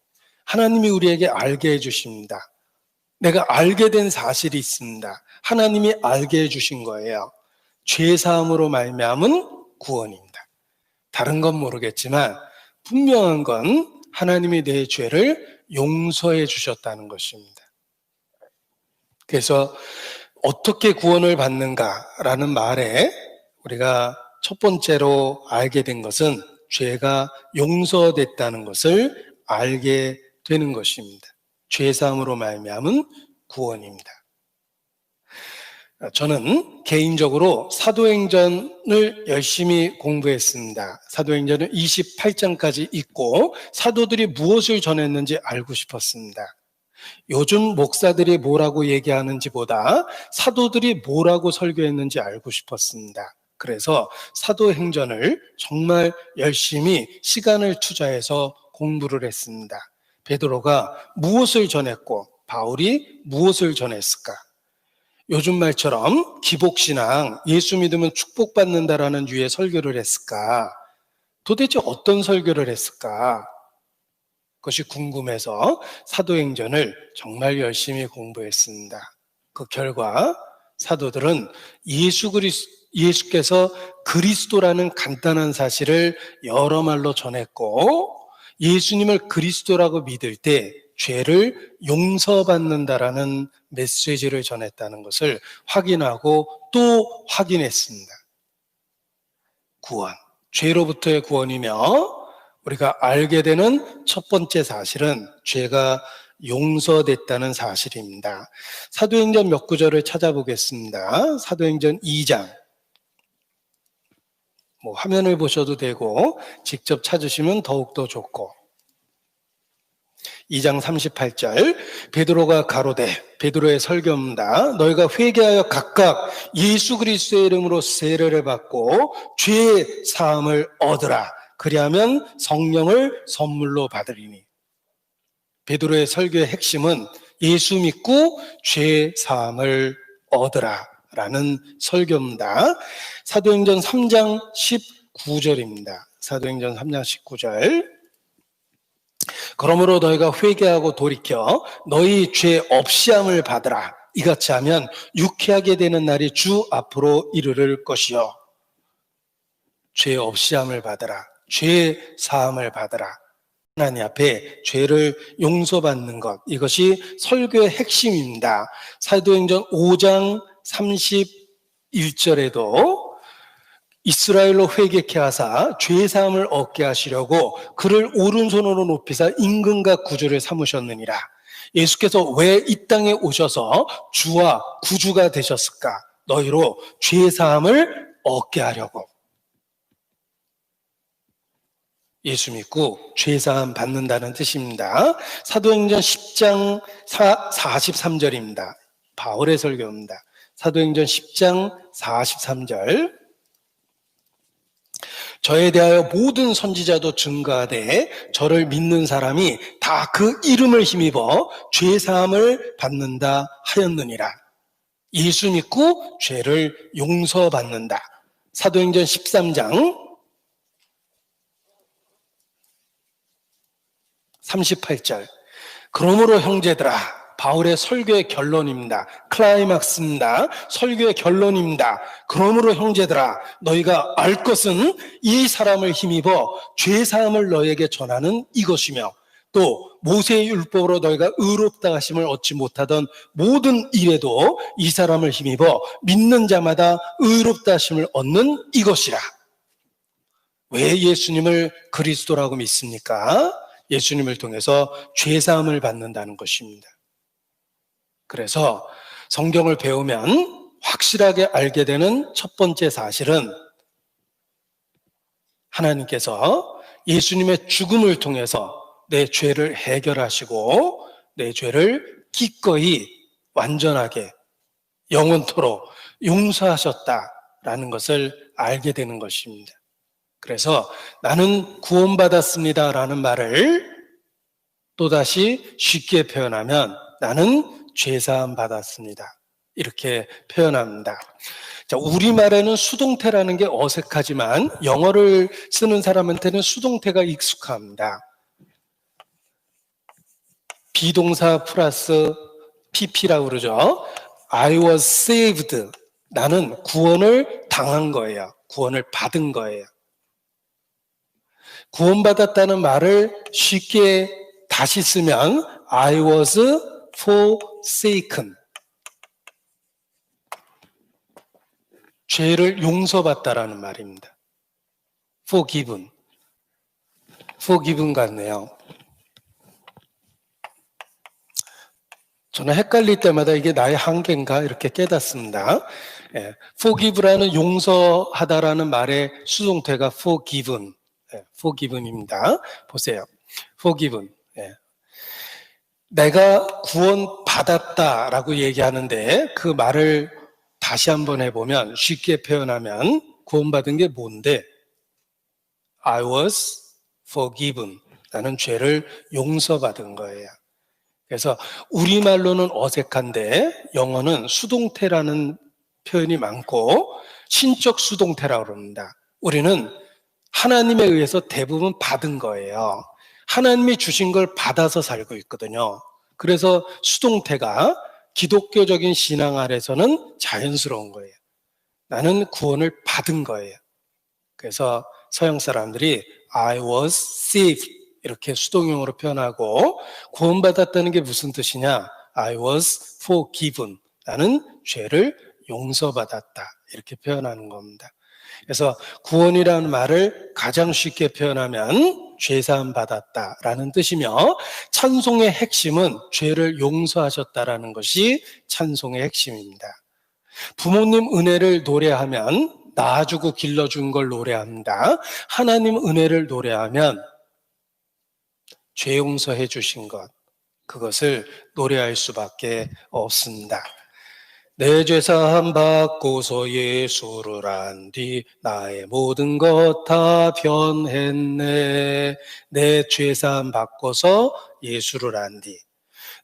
하나님이 우리에게 알게 해주십니다. 내가 알게 된 사실이 있습니다. 하나님이 알게 해주신 거예요. 죄사함으로 말미암은 구원입니다. 다른 건 모르겠지만 분명한 건 하나님이 내 죄를 용서해 주셨다는 것입니다. 그래서 어떻게 구원을 받는가라는 말에 우리가 첫 번째로 알게 된 것은 죄가 용서됐다는 것을 알게 되는 것입니다. 죄사함으로 말미암은 구원입니다. 저는 개인적으로 사도행전을 열심히 공부했습니다. 사도행전은 28장까지 있고 사도들이 무엇을 전했는지 알고 싶었습니다. 요즘 목사들이 뭐라고 얘기하는지보다 사도들이 뭐라고 설교했는지 알고 싶었습니다. 그래서 사도행전을 정말 열심히 시간을 투자해서 공부를 했습니다. 베드로가 무엇을 전했고 바울이 무엇을 전했을까? 요즘 말처럼 기복신앙, 예수 믿으면 축복받는다라는 유의 설교를 했을까? 도대체 어떤 설교를 했을까? 그것이 궁금해서 사도행전을 정말 열심히 공부했습니다. 그 결과 사도들은 예수께서 그리스도라는 간단한 사실을 여러 말로 전했고 예수님을 그리스도라고 믿을 때 죄를 용서받는다라는 메시지를 전했다는 것을 확인하고 또 확인했습니다. 구원, 죄로부터의 구원이며 우리가 알게 되는 첫 번째 사실은 죄가 용서됐다는 사실입니다. 사도행전 몇 구절을 찾아보겠습니다. 사도행전 2장. 화면을 보셔도 되고 직접 찾으시면 더욱더 좋고 2장 38절 베드로가 가로되 베드로의 설교입니다. 너희가 회개하여 각각 예수 그리스도의 이름으로 세례를 받고 죄의 사함을 얻으라. 그리하면 성령을 선물로 받으리니. 베드로의 설교의 핵심은 예수 믿고 죄의 사함을 얻으라 라는 설교입니다. 사도행전 3장 19절입니다. 사도행전 3장 19절 그러므로 너희가 회개하고 돌이켜 너희 죄 없이함을 받으라. 이같이 하면 유쾌하게 되는 날이 주 앞으로 이르를 것이요. 죄 없이함을 받으라. 죄 사함을 받으라. 하나님 앞에 죄를 용서받는 것, 이것이 설교의 핵심입니다. 사도행전 5장 31절에도 이스라엘로 회개케 하사 죄사함을 얻게 하시려고 그를 오른손으로 높이사 임금과 구주를 삼으셨느니라. 예수께서 왜 이 땅에 오셔서 주와 구주가 되셨을까? 너희로 죄사함을 얻게 하려고. 예수 믿고 죄사함 받는다는 뜻입니다. 사도행전 10장 43절입니다. 바울의 설교입니다. 사도행전 10장 43절 저에 대하여 모든 선지자도 증거하되 저를 믿는 사람이 다 그 이름을 힘입어 죄사함을 받는다 하였느니라. 예수 믿고 죄를 용서받는다. 사도행전 13장 38절 그러므로 형제들아, 바울의 설교의 결론입니다. 클라이막스입니다. 설교의 결론입니다. 그러므로 형제들아, 너희가 알 것은 이 사람을 힘입어 죄사함을 너희에게 전하는 이것이며 또 모세의 율법으로 너희가 의롭다 하심을 얻지 못하던 모든 일에도 이 사람을 힘입어 믿는 자마다 의롭다 하심을 얻는 이것이라. 왜 예수님을 그리스도라고 믿습니까? 예수님을 통해서 죄사함을 받는다는 것입니다. 그래서 성경을 배우면 확실하게 알게 되는 첫 번째 사실은 하나님께서 예수님의 죽음을 통해서 내 죄를 해결하시고 내 죄를 기꺼이 완전하게 영원토록 용서하셨다라는 것을 알게 되는 것입니다. 그래서 나는 구원받았습니다라는 말을 또다시 쉽게 표현하면 나는 죄사함 받았습니다. 이렇게 표현합니다. 자, 우리말에는 수동태라는 게 어색하지만 영어를 쓰는 사람한테는 수동태가 익숙합니다. 비동사 플러스 pp라고 그러죠. I was saved. 나는 구원을 당한 거예요. 구원을 받은 거예요. 구원받았다는 말을 쉽게 다시 쓰면 I was forsaken. 죄를 용서받다라는 말입니다. forgiven. forgiven 같네요. 저는 헷갈릴 때마다 이게 나의 한계인가 이렇게 깨닫습니다. forgive라는 용서하다라는 말의 수동태가 forgiven. forgiven입니다. 보세요. forgiven. 내가 구원받았다라고 얘기하는데 그 말을 다시 한번 해보면 쉽게 표현하면 구원받은 게 뭔데? I was forgiven. 나는 죄를 용서받은 거예요. 그래서 우리말로는 어색한데 영어는 수동태라는 표현이 많고 신적 수동태라고 그럽니다. 우리는 하나님에 의해서 대부분 받은 거예요. 하나님이 주신 걸 받아서 살고 있거든요. 그래서 수동태가 기독교적인 신앙 아래서는 자연스러운 거예요. 나는 구원을 받은 거예요. 그래서 서양 사람들이 I was saved 이렇게 수동형으로 표현하고 구원받았다는 게 무슨 뜻이냐? I was forgiven. 나는 죄를 용서받았다. 이렇게 표현하는 겁니다. 그래서 구원이라는 말을 가장 쉽게 표현하면 죄사함 받았다라는 뜻이며 찬송의 핵심은 죄를 용서하셨다라는 것이 찬송의 핵심입니다. 부모님 은혜를 노래하면 낳아주고 길러준 걸 노래합니다. 하나님 은혜를 노래하면 죄 용서해 주신 것, 그것을 노래할 수밖에 없습니다. 내 죄사함 받고서 예수를 안 뒤 나의 모든 것 다 변했네. 내 죄사함 받고서 예수를 안 뒤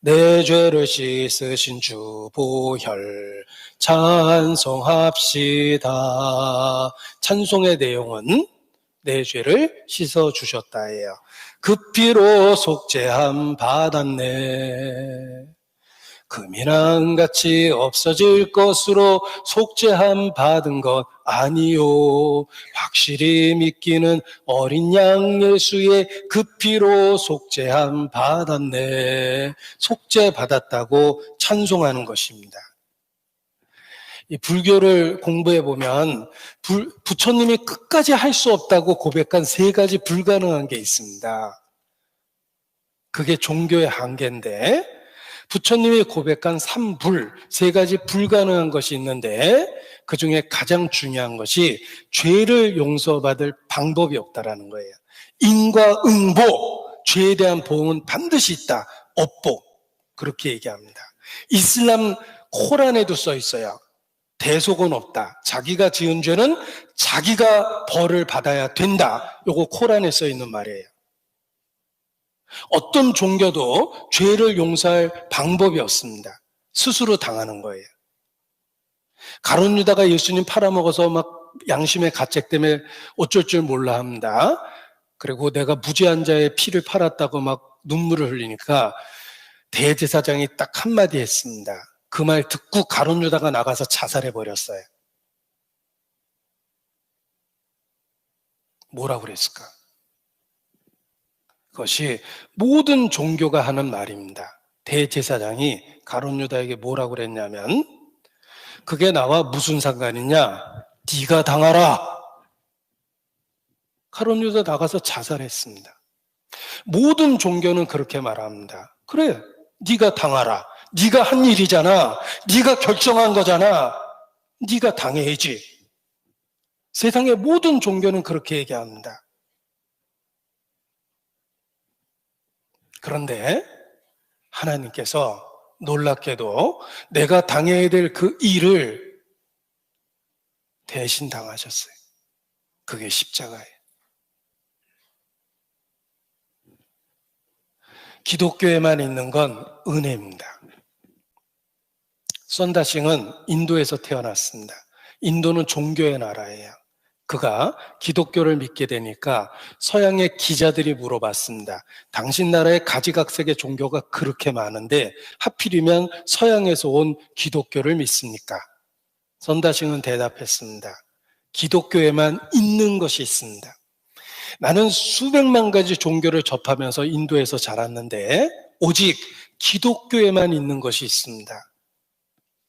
내 죄를 씻으신 주 보혈 찬송합시다. 찬송의 내용은 내 죄를 씻어주셨다예요. 그 피로 속죄함 받았네. 금이랑같이 없어질 것으로 속죄함 받은 것 아니요. 확실히 믿기는 어린 양 예수의 그 피로 속죄함 받았네. 속죄 받았다고 찬송하는 것입니다. 이 불교를 공부해 보면 부처님이 끝까지 할 수 없다고 고백한 3가지 불가능한 게 있습니다. 그게 종교의 한계인데, 부처님이 고백한 3불, 3가지 불가능한 것이 있는데 그 중에 가장 중요한 것이 죄를 용서받을 방법이 없다라는 거예요. 인과 응보, 죄에 대한 보응은 반드시 있다. 업보, 그렇게 얘기합니다. 이슬람 코란에도 써 있어요. 대속은 없다. 자기가 지은 죄는 자기가 벌을 받아야 된다. 요거 코란에 써 있는 말이에요. 어떤 종교도 죄를 용서할 방법이 없습니다. 스스로 당하는 거예요. 가룟 유다가 예수님 팔아먹어서 막 양심의 가책 때문에 어쩔 줄 몰라 합니다. 그리고 내가 무죄한 자의 피를 팔았다고 막 눈물을 흘리니까 대제사장이 딱 한마디 했습니다. 그 말 듣고 가룟 유다가 나가서 자살해 버렸어요. 뭐라고 그랬을까? 그것이 모든 종교가 하는 말입니다. 대제사장이 가룟 유다에게 뭐라고 그랬냐면, 그게 나와 무슨 상관이냐? 네가 당하라. 가룟 유다 나가서 자살했습니다. 모든 종교는 그렇게 말합니다. 그래, 네가 당하라. 네가 한 일이잖아. 네가 결정한 거잖아. 네가 당해야지. 세상의 모든 종교는 그렇게 얘기합니다. 그런데 하나님께서 놀랍게도 내가 당해야 될 그 일을 대신 당하셨어요. 그게 십자가예요. 기독교에만 있는 건 은혜입니다. 선다싱은 인도에서 태어났습니다. 인도는 종교의 나라예요. 그가 기독교를 믿게 되니까 서양의 기자들이 물어봤습니다. 당신 나라에 가지각색의 종교가 그렇게 많은데 하필이면 서양에서 온 기독교를 믿습니까? 선다싱은 대답했습니다. 기독교에만 있는 것이 있습니다. 나는 수백만 가지 종교를 접하면서 인도에서 자랐는데 오직 기독교에만 있는 것이 있습니다.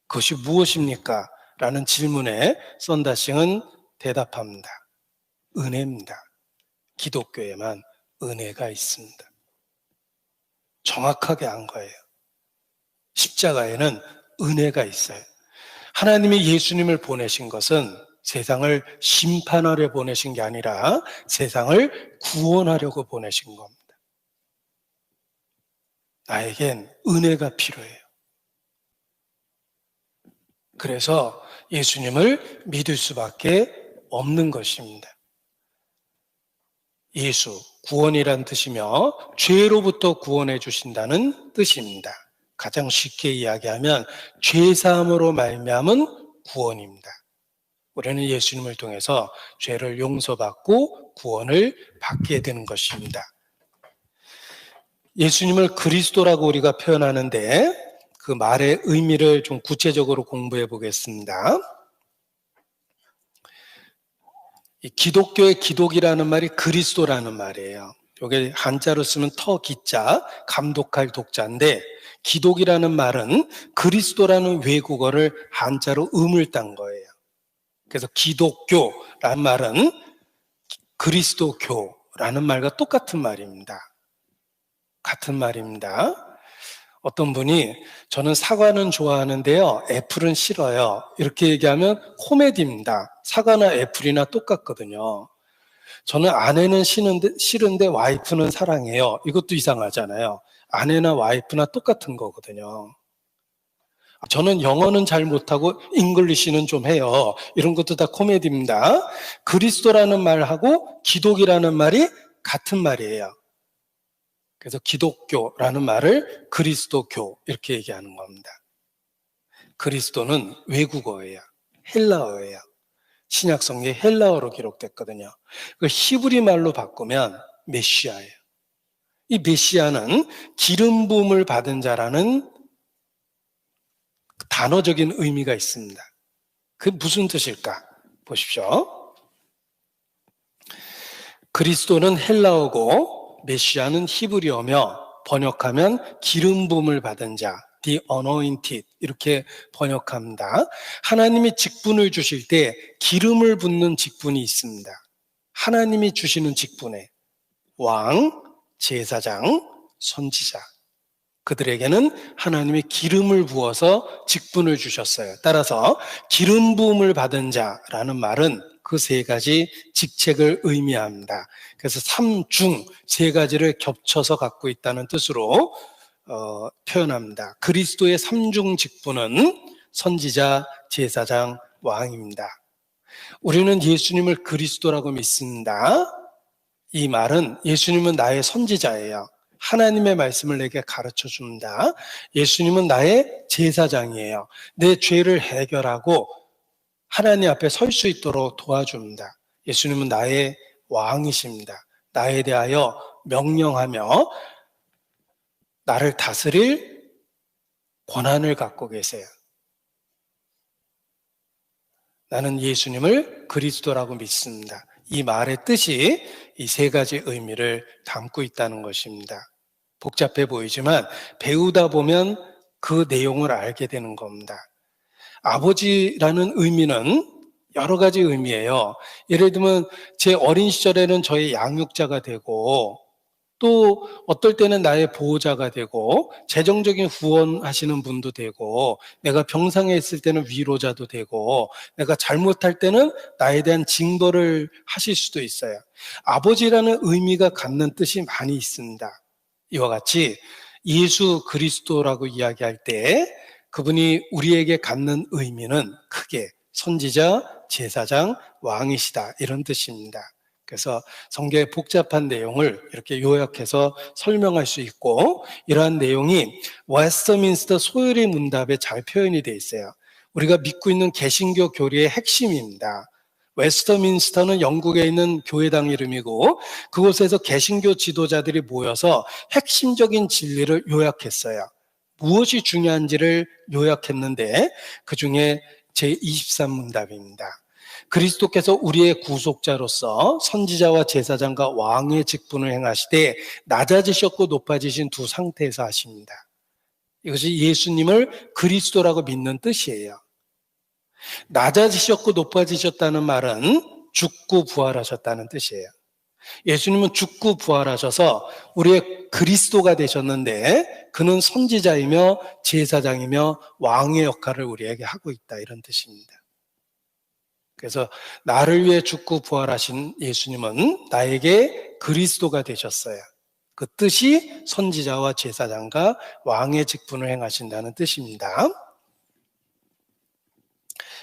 그것이 무엇입니까? 라는 질문에 선다싱은 대답합니다. 은혜입니다. 기독교에만 은혜가 있습니다. 정확하게 한 거예요. 십자가에는 은혜가 있어요. 하나님이 예수님을 보내신 것은 세상을 심판하려 보내신 게 아니라 세상을 구원하려고 보내신 겁니다. 나에겐 은혜가 필요해요. 그래서 예수님을 믿을 수밖에 없는 것입니다. 예수, 구원이란 뜻이며 죄로부터 구원해 주신다는 뜻입니다. 가장 쉽게 이야기하면 죄사함으로 말미암은 구원입니다. 우리는 예수님을 통해서 죄를 용서받고 구원을 받게 되는 것입니다. 예수님을 그리스도라고 우리가 표현하는데 그 말의 의미를 좀 구체적으로 공부해 보겠습니다. 이 기독교의 기독이라는 말이 그리스도라는 말이에요. 이게 한자로 쓰면 터기자, 감독할 독자인데 기독이라는 말은 그리스도라는 외국어를 한자로 음을 딴 거예요. 그래서 기독교라는 말은 그리스도교라는 말과 똑같은 말입니다. 같은 말입니다. 어떤 분이 저는 사과는 좋아하는데요, 애플은 싫어요. 이렇게 얘기하면 코미디입니다. 사과나 애플이나 똑같거든요. 저는 아내는 싫은데 와이프는 사랑해요. 이것도 이상하잖아요. 아내나 와이프나 똑같은 거거든요. 저는 영어는 잘 못하고 잉글리시는 좀 해요. 이런 것도 다 코미디입니다. 그리스도라는 말하고 기독이라는 말이 같은 말이에요. 그래서 기독교라는 말을 그리스도교 이렇게 얘기하는 겁니다. 그리스도는 외국어예요. 헬라어예요. 신약성경에 헬라어로 기록됐거든요. 그 히브리 말로 바꾸면 메시아예요. 이 메시아는 기름 부음을 받은 자라는 단어적인 의미가 있습니다. 그게 무슨 뜻일까? 보십시오. 그리스도는 헬라어고 메시아는 히브리어며 번역하면 기름 부음을 받은 자, the anointed 이렇게 번역합니다. 하나님이 직분을 주실 때 기름을 붓는 직분이 있습니다. 하나님이 주시는 직분에 왕, 제사장, 선지자 그들에게는 하나님이 기름을 부어서 직분을 주셨어요. 따라서 기름 부음을 받은 자라는 말은 그 세 가지 직책을 의미합니다. 그래서 삼중 세 가지를 겹쳐서 갖고 있다는 뜻으로 표현합니다. 그리스도의 삼중 직분은 선지자, 제사장, 왕입니다. 우리는 예수님을 그리스도라고 믿습니다. 이 말은 예수님은 나의 선지자예요. 하나님의 말씀을 내게 가르쳐 줍니다. 예수님은 나의 제사장이에요. 내 죄를 해결하고 하나님 앞에 설 수 있도록 도와줍니다. 예수님은 나의 왕이십니다. 나에 대하여 명령하며 나를 다스릴 권한을 갖고 계세요. 나는 예수님을 그리스도라고 믿습니다. 이 말의 뜻이 이 세 가지 의미를 담고 있다는 것입니다. 복잡해 보이지만 배우다 보면 그 내용을 알게 되는 겁니다. 아버지라는 의미는 여러 가지 의미예요. 예를 들면 제 어린 시절에는 저의 양육자가 되고 또 어떨 때는 나의 보호자가 되고 재정적인 후원하시는 분도 되고 내가 병상에 있을 때는 위로자도 되고 내가 잘못할 때는 나에 대한 징벌을 하실 수도 있어요. 아버지라는 의미가 갖는 뜻이 많이 있습니다. 이와 같이 예수 그리스도라고 이야기할 때 그분이 우리에게 갖는 의미는 크게 선지자, 제사장, 왕이시다 이런 뜻입니다. 그래서 성경의 복잡한 내용을 이렇게 요약해서 설명할 수 있고 이러한 내용이 웨스트민스터 소요리 문답에 잘 표현이 되어 있어요. 우리가 믿고 있는 개신교 교리의 핵심입니다. 웨스트민스터는 영국에 있는 교회당 이름이고 그곳에서 개신교 지도자들이 모여서 핵심적인 진리를 요약했어요. 무엇이 중요한지를 요약했는데 그중에 제23문답입니다. 그리스도께서 우리의 구속자로서 선지자와 제사장과 왕의 직분을 행하시되 낮아지셨고 높아지신 두 상태에서 하십니다. 이것이 예수님을 그리스도라고 믿는 뜻이에요. 낮아지셨고 높아지셨다는 말은 죽고 부활하셨다는 뜻이에요. 예수님은 죽고 부활하셔서 우리의 그리스도가 되셨는데 그는 선지자이며 제사장이며 왕의 역할을 우리에게 하고 있다 이런 뜻입니다. 그래서 나를 위해 죽고 부활하신 예수님은 나에게 그리스도가 되셨어요. 그 뜻이 선지자와 제사장과 왕의 직분을 행하신다는 뜻입니다.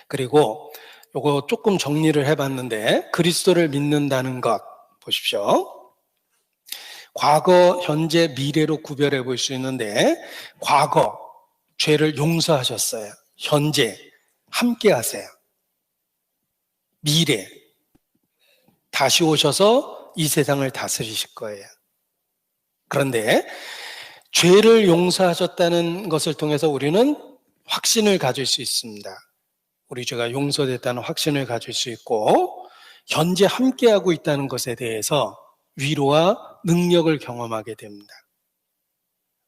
그리고 요거 조금 정리를 해봤는데 그리스도를 믿는다는 것 보십시오. 과거, 현재, 미래로 구별해 볼 수 있는데 과거, 죄를 용서하셨어요. 현재, 함께 하세요. 미래, 다시 오셔서 이 세상을 다스리실 거예요. 그런데 죄를 용서하셨다는 것을 통해서 우리는 확신을 가질 수 있습니다. 우리 죄가 용서됐다는 확신을 가질 수 있고 현재 함께하고 있다는 것에 대해서 위로와 능력을 경험하게 됩니다.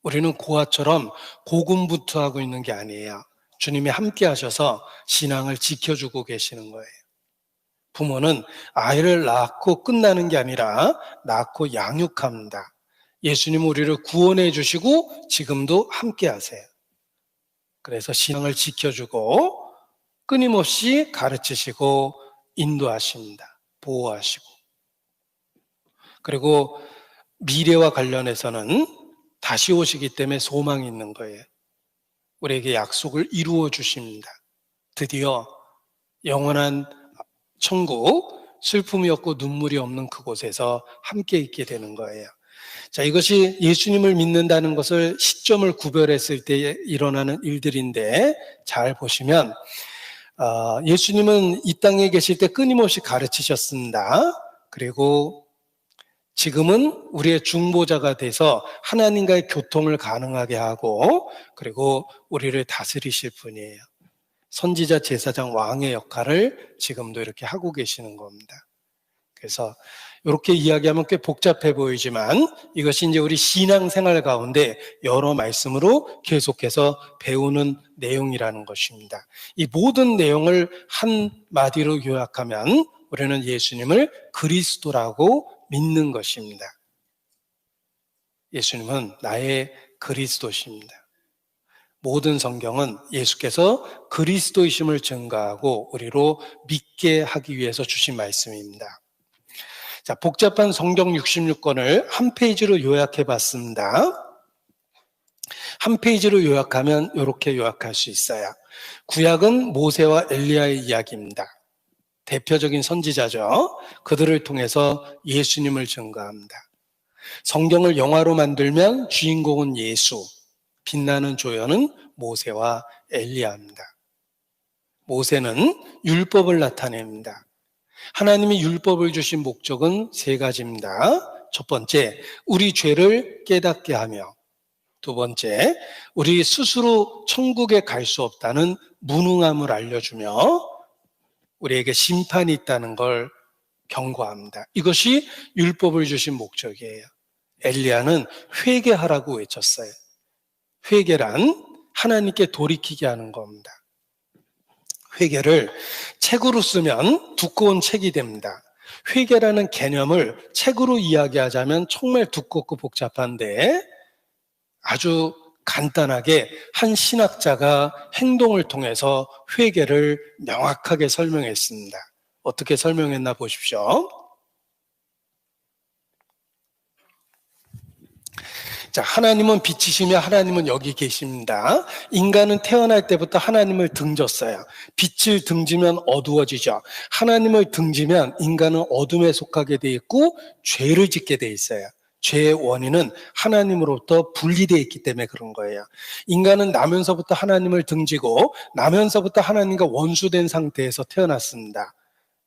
우리는 고아처럼 고군분투하고 있는 게 아니에요. 주님이 함께 하셔서 신앙을 지켜주고 계시는 거예요. 부모는 아이를 낳고 끝나는 게 아니라 낳고 양육합니다. 예수님은 우리를 구원해 주시고 지금도 함께 하세요. 그래서 신앙을 지켜주고 끊임없이 가르치시고 인도하십니다. 보호하시고. 그리고 미래와 관련해서는 다시 오시기 때문에 소망이 있는 거예요. 우리에게 약속을 이루어 주십니다. 드디어 영원한 천국, 슬픔이 없고 눈물이 없는 그곳에서 함께 있게 되는 거예요. 자, 이것이 예수님을 믿는다는 것을 시점을 구별했을 때 일어나는 일들인데, 잘 보시면 예수님은 이 땅에 계실 때 끊임없이 가르치셨습니다. 그리고 지금은 우리의 중보자가 돼서 하나님과의 교통을 가능하게 하고, 그리고 우리를 다스리실 분이에요. 선지자, 제사장, 왕의 역할을 지금도 이렇게 하고 계시는 겁니다. 그래서 이렇게 이야기하면 꽤 복잡해 보이지만 이것이 이제 우리 신앙생활 가운데 여러 말씀으로 계속해서 배우는 내용이라는 것입니다. 이 모든 내용을 한마디로 요약하면 우리는 예수님을 그리스도라고 믿는 것입니다. 예수님은 나의 그리스도십니다. 모든 성경은 예수께서 그리스도이심을 증거하고 우리로 믿게 하기 위해서 주신 말씀입니다. 자, 복잡한 성경 66권을 한 페이지로 요약해 봤습니다. 한 페이지로 요약하면 이렇게 요약할 수 있어요. 구약은 모세와 엘리야의 이야기입니다. 대표적인 선지자죠. 그들을 통해서 예수님을 증거합니다. 성경을 영화로 만들면 주인공은 예수, 빛나는 조연은 모세와 엘리야입니다. 모세는 율법을 나타냅니다. 하나님이 율법을 주신 목적은 세 가지입니다. 첫 번째, 우리 죄를 깨닫게 하며, 두 번째, 우리 스스로 천국에 갈 수 없다는 무능함을 알려주며, 우리에게 심판이 있다는 걸 경고합니다. 이것이 율법을 주신 목적이에요. 엘리야는 회개하라고 외쳤어요. 회개란 하나님께 돌이키게 하는 겁니다. 회개를 책으로 쓰면 두꺼운 책이 됩니다. 회개라는 개념을 책으로 이야기하자면 정말 두껍고 복잡한데, 아주 간단하게 한 신학자가 행동을 통해서 회개를 명확하게 설명했습니다. 어떻게 설명했나 보십시오. 자, 하나님은 빛이시며 하나님은 여기 계십니다. 인간은 태어날 때부터 하나님을 등졌어요. 빛을 등지면 어두워지죠. 하나님을 등지면 인간은 어둠에 속하게 돼 있고 죄를 짓게 돼 있어요. 죄의 원인은 하나님으로부터 분리되어 있기 때문에 그런 거예요. 인간은 나면서부터 하나님을 등지고 나면서부터 하나님과 원수된 상태에서 태어났습니다.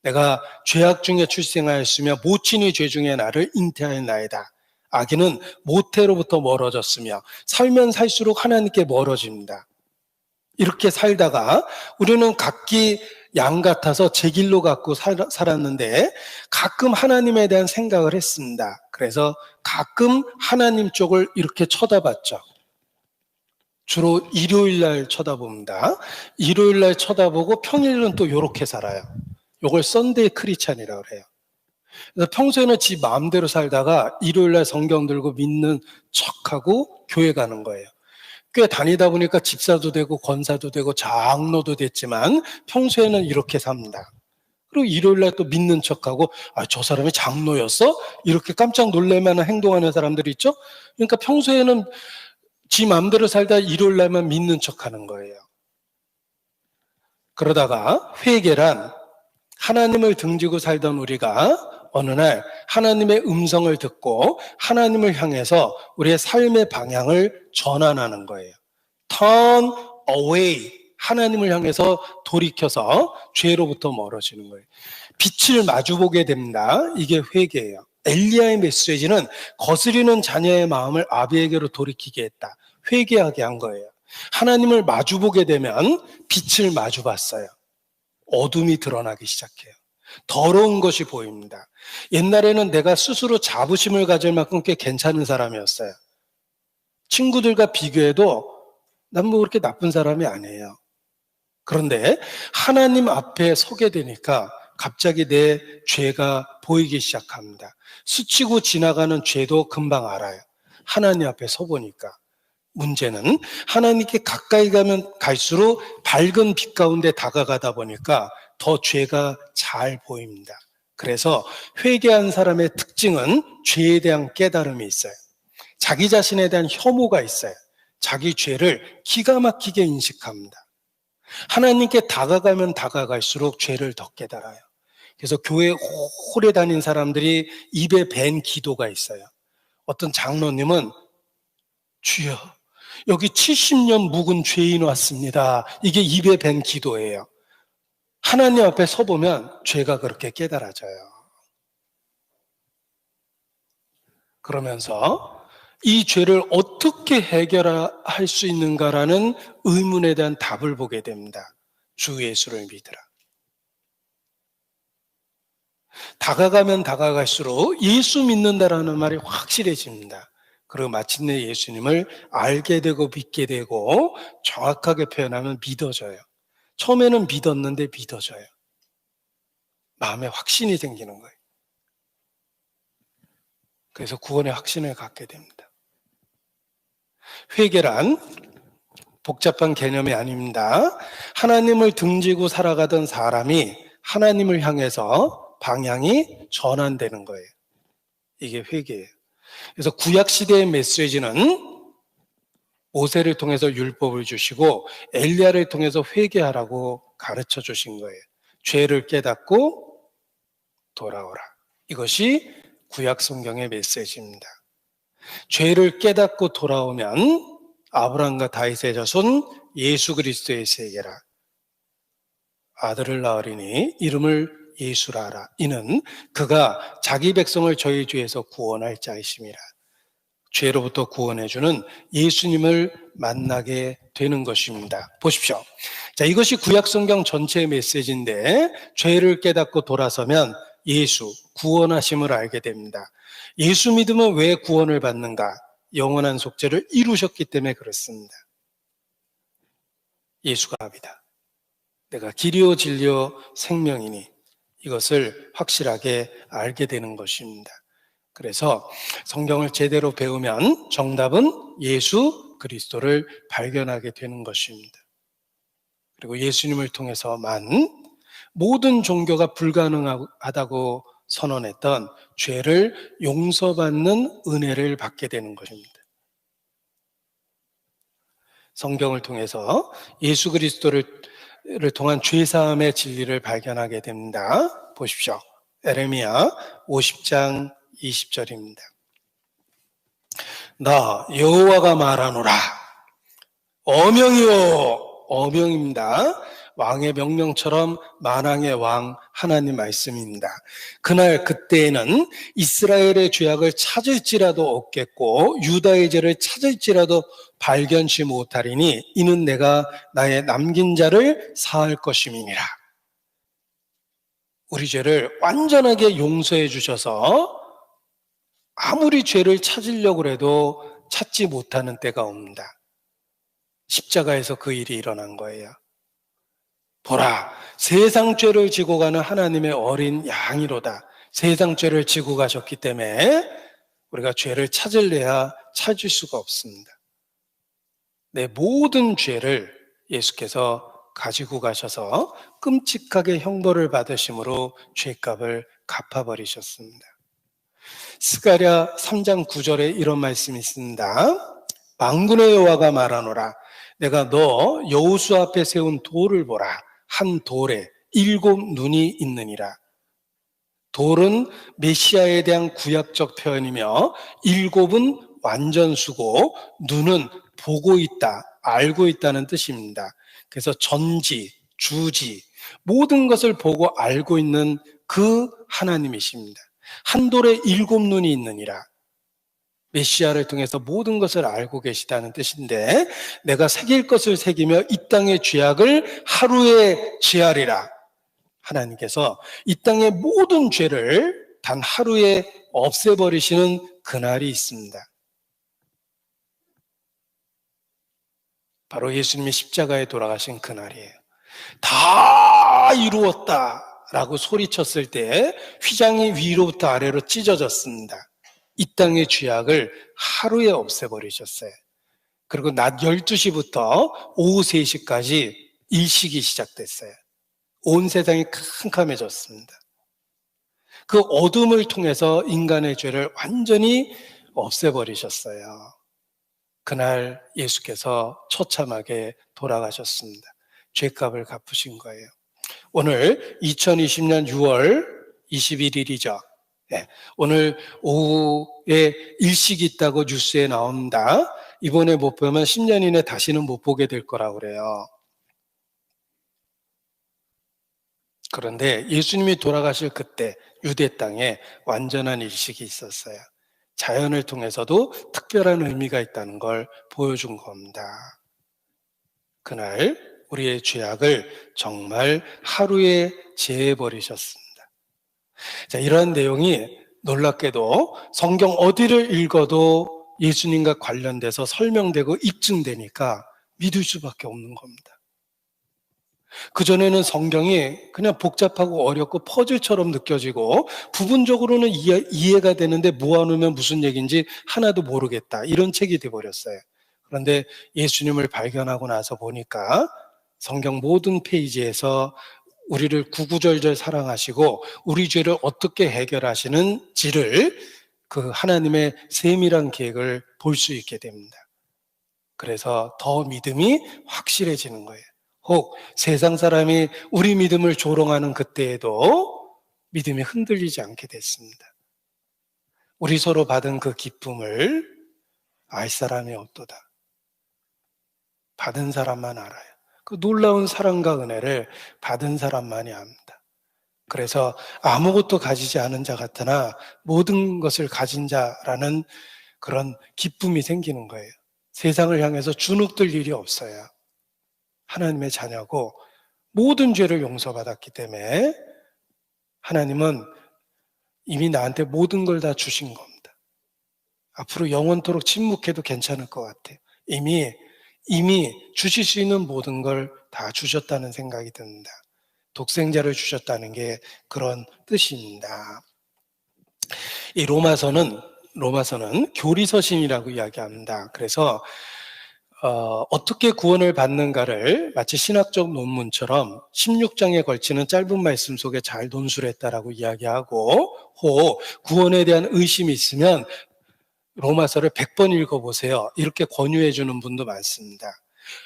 내가 죄악 중에 출생하였으며 모친의 죄 중에 나를 잉태하였나이다. 아기는 모태로부터 멀어졌으며 살면 살수록 하나님께 멀어집니다. 이렇게 살다가 우리는 각기 양 같아서 제 길로 갖고 살았는데 가끔 하나님에 대한 생각을 했습니다. 그래서 가끔 하나님 쪽을 이렇게 쳐다봤죠. 주로 일요일 날 쳐다봅니다. 일요일 날 쳐다보고 평일은 또 이렇게 살아요. 이걸 썬데이 크리스찬이라고 그래요. 그래서 평소에는 지 마음대로 살다가 일요일 날 성경 들고 믿는 척하고 교회 가는 거예요. 꽤 다니다 보니까 집사도 되고 권사도 되고 장로도 됐지만 평소에는 이렇게 삽니다. 그리고 일요일 날 또 믿는 척하고 저 사람이 장로였어? 이렇게 깜짝 놀랄만한 행동하는 사람들이 있죠. 그러니까 평소에는 지 마음대로 살다 일요일 날만 믿는 척하는 거예요. 그러다가 회개란 하나님을 등지고 살던 우리가 어느 날 하나님의 음성을 듣고 하나님을 향해서 우리의 삶의 방향을 전환하는 거예요. Turn away. 하나님을 향해서 돌이켜서 죄로부터 멀어지는 거예요. 빛을 마주보게 됩니다. 이게 회개예요. 엘리야의 메시지는 거스리는 자녀의 마음을 아비에게로 돌이키게 했다. 회개하게 한 거예요. 하나님을 마주보게 되면 빛을 마주봤어요. 어둠이 드러나기 시작해요. 더러운 것이 보입니다. 옛날에는 내가 스스로 자부심을 가질 만큼 꽤 괜찮은 사람이었어요. 친구들과 비교해도 난 뭐 그렇게 나쁜 사람이 아니에요. 그런데 하나님 앞에 서게 되니까 갑자기 내 죄가 보이기 시작합니다. 스치고 지나가는 죄도 금방 알아요. 하나님 앞에 서보니까. 문제는 하나님께 가까이 가면 갈수록 밝은 빛 가운데 다가가다 보니까 더 죄가 잘 보입니다. 그래서 회개한 사람의 특징은 죄에 대한 깨달음이 있어요. 자기 자신에 대한 혐오가 있어요. 자기 죄를 기가 막히게 인식합니다. 하나님께 다가가면 다가갈수록 죄를 더 깨달아요. 그래서 교회 오래 다닌 사람들이 입에 밴 기도가 있어요. 어떤 장로님은 주여 여기 70년 묵은 죄인 왔습니다. 이게 입에 밴 기도예요. 하나님 앞에 서보면 죄가 그렇게 깨달아져요. 그러면서 이 죄를 어떻게 해결할 수 있는가라는 의문에 대한 답을 보게 됩니다. 주 예수를 믿으라. 다가가면 다가갈수록 예수 믿는다라는 말이 확실해집니다. 그리고 마침내 예수님을 알게 되고 믿게 되고 정확하게 표현하면 믿어져요. 처음에는 믿었는데 믿어져요. 마음에 확신이 생기는 거예요. 그래서 구원의 확신을 갖게 됩니다. 회개란 복잡한 개념이 아닙니다. 하나님을 등지고 살아가던 사람이 하나님을 향해서 방향이 전환되는 거예요. 이게 회개예요. 그래서 구약시대의 메시지는 모세를 통해서 율법을 주시고 엘리야를 통해서 회개하라고 가르쳐 주신 거예요. 죄를 깨닫고 돌아오라. 이것이 구약 성경의 메시지입니다. 죄를 깨닫고 돌아오면 아브라함과 다윗의 자손 예수 그리스도의 세계라. 아들을 낳으리니 이름을 예수라 하라. 이는 그가 자기 백성을 저희 죄에서 구원할 자이심이라. 죄로부터 구원해주는 예수님을 만나게 되는 것입니다. 보십시오. 자, 이것이 구약 성경 전체의 메시지인데 죄를 깨닫고 돌아서면 예수, 구원하심을 알게 됩니다. 예수 믿으면 왜 구원을 받는가? 영원한 속죄를 이루셨기 때문에 그렇습니다. 예수가 합니다. 내가 길이요 진리요 생명이니 이것을 확실하게 알게 되는 것입니다. 그래서 성경을 제대로 배우면 정답은 예수 그리스도를 발견하게 되는 것입니다. 그리고 예수님을 통해서만 모든 종교가 불가능하다고 선언했던 죄를 용서받는 은혜를 받게 되는 것입니다. 성경을 통해서 예수 그리스도를 통한 죄사함의 진리를 발견하게 됩니다. 보십시오. 에레미야 50장 20절입니다. 나 여호와가 말하노라. 어명이요. 어명입니다. 왕의 명령처럼 만왕의 왕 하나님 말씀입니다. 그날 그때에는 이스라엘의 죄악을 찾을지라도 없겠고 유다의 죄를 찾을지라도 발견치 못하리니 이는 내가 나의 남긴 자를 사할 것임이니라. 우리 죄를 완전하게 용서해 주셔서 아무리 죄를 찾으려고 해도 찾지 못하는 때가 옵니다. 십자가에서 그 일이 일어난 거예요. 보라, 세상 죄를 지고 가는 하나님의 어린 양이로다. 세상 죄를 지고 가셨기 때문에 우리가 죄를 찾을래야 찾을 수가 없습니다. 내 모든 죄를 예수께서 가지고 가셔서 끔찍하게 형벌을 받으심으로 죄값을 갚아버리셨습니다. 스가랴 3장 9절에 이런 말씀이 있습니다. 만군의 여호와가 말하노라. 내가 너 여호수 앞에 세운 돌을 보라. 한 돌에 7 눈이 있느니라. 돌은 메시아에 대한 구약적 표현이며 7은 완전수고 눈은 보고 있다, 알고 있다는 뜻입니다. 그래서 전지, 주지, 모든 것을 보고 알고 있는 그 하나님이십니다. 한 돌에 7 눈이 있느니라. 메시아를 통해서 모든 것을 알고 계시다는 뜻인데 내가 새길 것을 새기며 이 땅의 죄악을 하루에 제하리라. 하나님께서 이 땅의 모든 죄를 단 하루에 없애버리시는 그날이 있습니다. 바로 예수님이 십자가에 돌아가신 그날이에요. 다 이루었다라고 소리쳤을 때 휘장이 위로부터 아래로 찢어졌습니다. 이 땅의 죄악을 하루에 없애버리셨어요. 그리고 낮 12시부터 오후 3시까지 일식이 시작됐어요. 온 세상이 캄캄해졌습니다. 그 어둠을 통해서 인간의 죄를 완전히 없애버리셨어요. 그날 예수께서 처참하게 돌아가셨습니다. 죄값을 갚으신 거예요. 오늘 2020년 6월 21일이죠. 네, 오늘 오후에 일식이 있다고 뉴스에 나옵니다. 이번에 못 보면 10년 이내 다시는 못 보게 될 거라고 그래요. 그런데 예수님이 돌아가실 그때 유대 땅에 완전한 일식이 있었어요. 자연을 통해서도 특별한 의미가 있다는 걸 보여준 겁니다. 그날 우리의 죄악을 정말 하루에 제해버리셨습니다. 자, 이러한 내용이 놀랍게도 성경 어디를 읽어도 예수님과 관련돼서 설명되고 입증되니까 믿을 수밖에 없는 겁니다. 그전에는 성경이 그냥 복잡하고 어렵고 퍼즐처럼 느껴지고 부분적으로는 이해가 되는데 모아놓으면 무슨 얘기인지 하나도 모르겠다, 이런 책이 돼버렸어요. 그런데 예수님을 발견하고 나서 보니까 성경 모든 페이지에서 우리를 구구절절 사랑하시고 우리 죄를 어떻게 해결하시는지를 그 하나님의 세밀한 계획을 볼 수 있게 됩니다. 그래서 더 믿음이 확실해지는 거예요. 혹 세상 사람이 우리 믿음을 조롱하는 그때에도 믿음이 흔들리지 않게 됐습니다. 우리 서로 받은 그 기쁨을 알 사람이 없도다. 받은 사람만 알아요. 그 놀라운 사랑과 은혜를 받은 사람만이 압니다. 그래서 아무것도 가지지 않은 자 같으나 모든 것을 가진 자라는 그런 기쁨이 생기는 거예요. 세상을 향해서 주눅들 일이 없어요. 하나님의 자녀고 모든 죄를 용서받았기 때문에 하나님은 이미 나한테 모든 걸 다 주신 겁니다. 앞으로 영원토록 침묵해도 괜찮을 것 같아요. 이미 주실 수 있는 모든 걸 다 주셨다는 생각이 듭니다. 독생자를 주셨다는 게 그런 뜻입니다. 이 로마서는 교리서신이라고 이야기합니다. 그래서 어떻게 구원을 받는가를 마치 신학적 논문처럼 16장에 걸치는 짧은 말씀 속에 잘 논술했다라고 이야기하고, 혹 구원에 대한 의심이 있으면 로마서를 100번 읽어보세요, 이렇게 권유해 주는 분도 많습니다.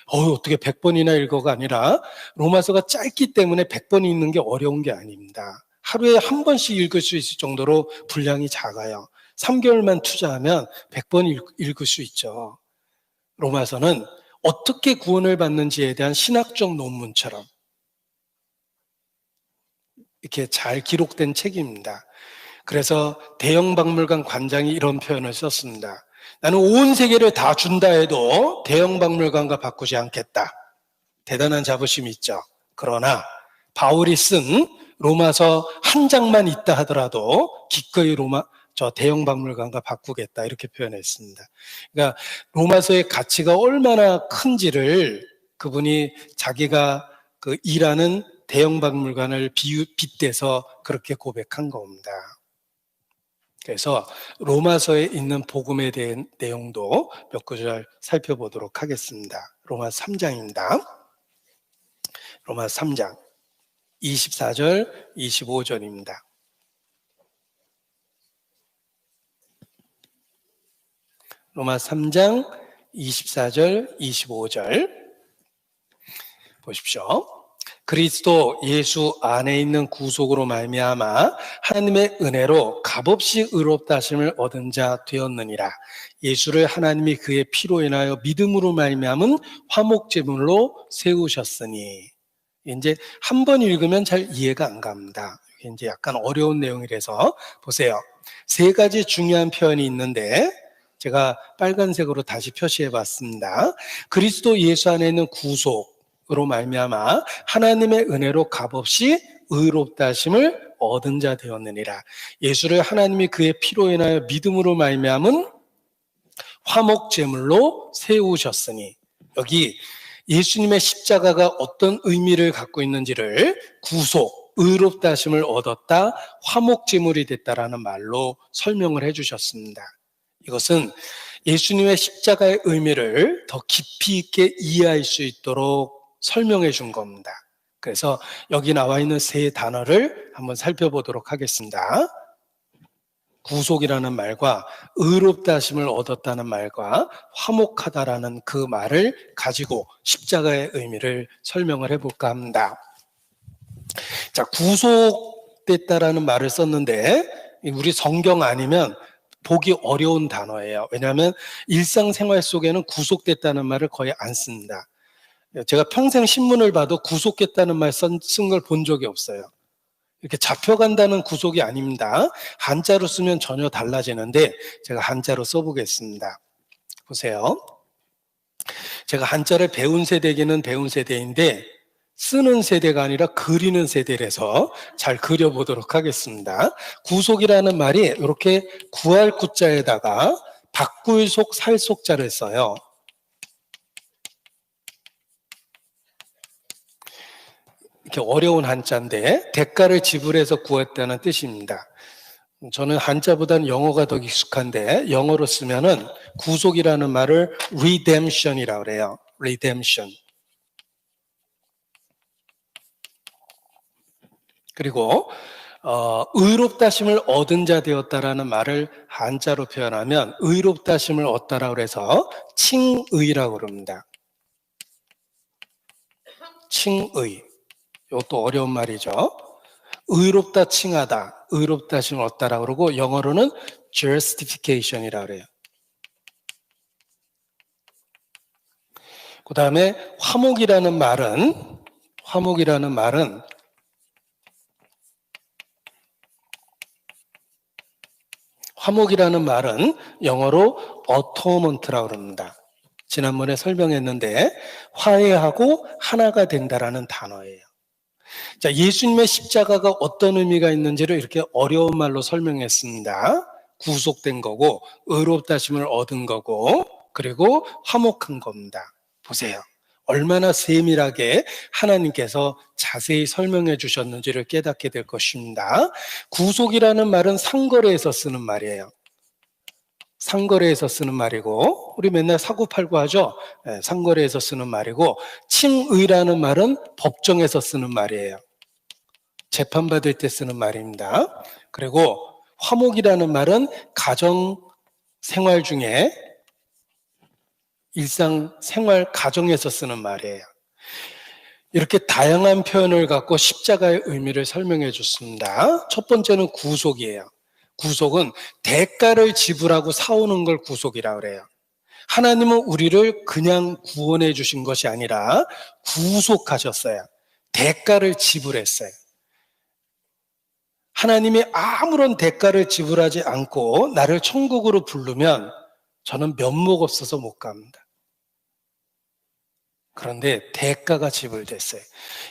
어떻게 100번이나 읽어가 아니라 로마서가 짧기 때문에 100번 읽는 게 어려운 게 아닙니다. 하루에 한 번씩 읽을 수 있을 정도로 분량이 작아요. 3개월만 투자하면 100번 읽을 수 있죠. 로마서는 어떻게 구원을 받는지에 대한 신학적 논문처럼 이렇게 잘 기록된 책입니다. 그래서 대형박물관 관장이 이런 표현을 썼습니다. 나는 온 세계를 다 준다 해도 대형박물관과 바꾸지 않겠다. 대단한 자부심이 있죠. 그러나 바울이 쓴 로마서 한 장만 있다 하더라도 기꺼이 대형박물관과 바꾸겠다, 이렇게 표현했습니다. 그러니까 로마서의 가치가 얼마나 큰지를 그분이 자기가 그 일하는 대형박물관을 빗대서 그렇게 고백한 겁니다. 그래서 로마서에 있는 복음에 대한 내용도 몇 구절 살펴보도록 하겠습니다. 로마서 3장입니다. 로마서 3장 24절 25절입니다. 로마서 3장 24절 25절 보십시오. 그리스도 예수 안에 있는 구속으로 말미암아 하나님의 은혜로 값없이 의롭다 하심을 얻은 자 되었느니라. 예수를 하나님이 그의 피로 인하여 믿음으로 말미암은 화목제물로 세우셨으니. 이제 한 번 읽으면 잘 이해가 안 갑니다. 이게 이제 약간 어려운 내용이라서 보세요. 3가지 중요한 표현이 있는데 제가 빨간색으로 다시 표시해 봤습니다. 그리스도 예수 안에 있는 구속으로 말미암아 하나님의 은혜로 값없이 의롭다 하심을 얻은 자 되었느니라. 예수를 하나님이 그의 피로 인하여 믿음으로 말미암은 화목제물로 세우셨으니, 여기 예수님의 십자가가 어떤 의미를 갖고 있는지를 구속, 의롭다 하심을 얻었다, 화목제물이 됐다라는 말로 설명을 해주셨습니다. 이것은 예수님의 십자가의 의미를 더 깊이 있게 이해할 수 있도록 설명해 준 겁니다. 그래서 여기 나와 있는 3 단어를 한번 살펴보도록 하겠습니다. 구속이라는 말과 의롭다 하심을 얻었다는 말과 화목하다라는 그 말을 가지고 십자가의 의미를 설명을 해볼까 합니다. 자, 구속됐다라는 말을 썼는데 우리 성경 아니면 보기 어려운 단어예요. 왜냐하면 일상생활 속에는 구속됐다는 말을 거의 안 씁니다. 제가 평생 신문을 봐도 구속했다는 말 쓴 걸 본 적이 없어요. 이렇게 잡혀간다는 구속이 아닙니다. 한자로 쓰면 전혀 달라지는데 제가 한자로 써보겠습니다. 보세요. 제가 한자를 배운 세대기는 배운 세대인데 쓰는 세대가 아니라 그리는 세대라서 잘 그려보도록 하겠습니다. 구속이라는 말이 이렇게 구할 구자에다가 박구일속 살속자를 써요. 이렇게 어려운 한자인데 대가를 지불해서 구했다는 뜻입니다. 저는 한자보다는 영어가 더 익숙한데 영어로 쓰면은 구속이라는 말을 redemption이라고 그래요. redemption. 그리고 의롭다심을 얻은 자 되었다라는 말을 한자로 표현하면 의롭다심을 얻다라고 해서 칭의라고 그럽니다. 칭의. 이것도 어려운 말이죠. 의롭다 칭하다, 의롭다심을 얻다라고 그러고 영어로는 justification이라고 그래요. 그 다음에 화목이라는 말은 영어로 atonement라고 그럽니다. 지난번에 설명했는데 화해하고 하나가 된다라는 단어예요. 자, 예수님의 십자가가 어떤 의미가 있는지를 이렇게 어려운 말로 설명했습니다. 구속된 거고 의롭다심을 얻은 거고 그리고 화목한 겁니다. 보세요. 얼마나 세밀하게 하나님께서 자세히 설명해 주셨는지를 깨닫게 될 것입니다. 구속이라는 말은 상거래에서 쓰는 말이에요. 상거래에서 쓰는 말이고 우리 맨날 사고팔고 하죠. 상거래에서 쓰는 말이고 칭의라는 말은 법정에서 쓰는 말이에요. 재판받을 때 쓰는 말입니다. 그리고 화목이라는 말은 가정 생활 중에 일상생활 가정에서 쓰는 말이에요. 이렇게 다양한 표현을 갖고 십자가의 의미를 설명해 줬습니다. 첫 번째는 구속이에요. 구속은 대가를 지불하고 사오는 걸 구속이라고 그래요. 하나님은 우리를 그냥 구원해 주신 것이 아니라 구속하셨어요. 대가를 지불했어요. 하나님이 아무런 대가를 지불하지 않고 나를 천국으로 부르면 저는 면목 없어서 못 갑니다. 그런데 대가가 지불됐어요.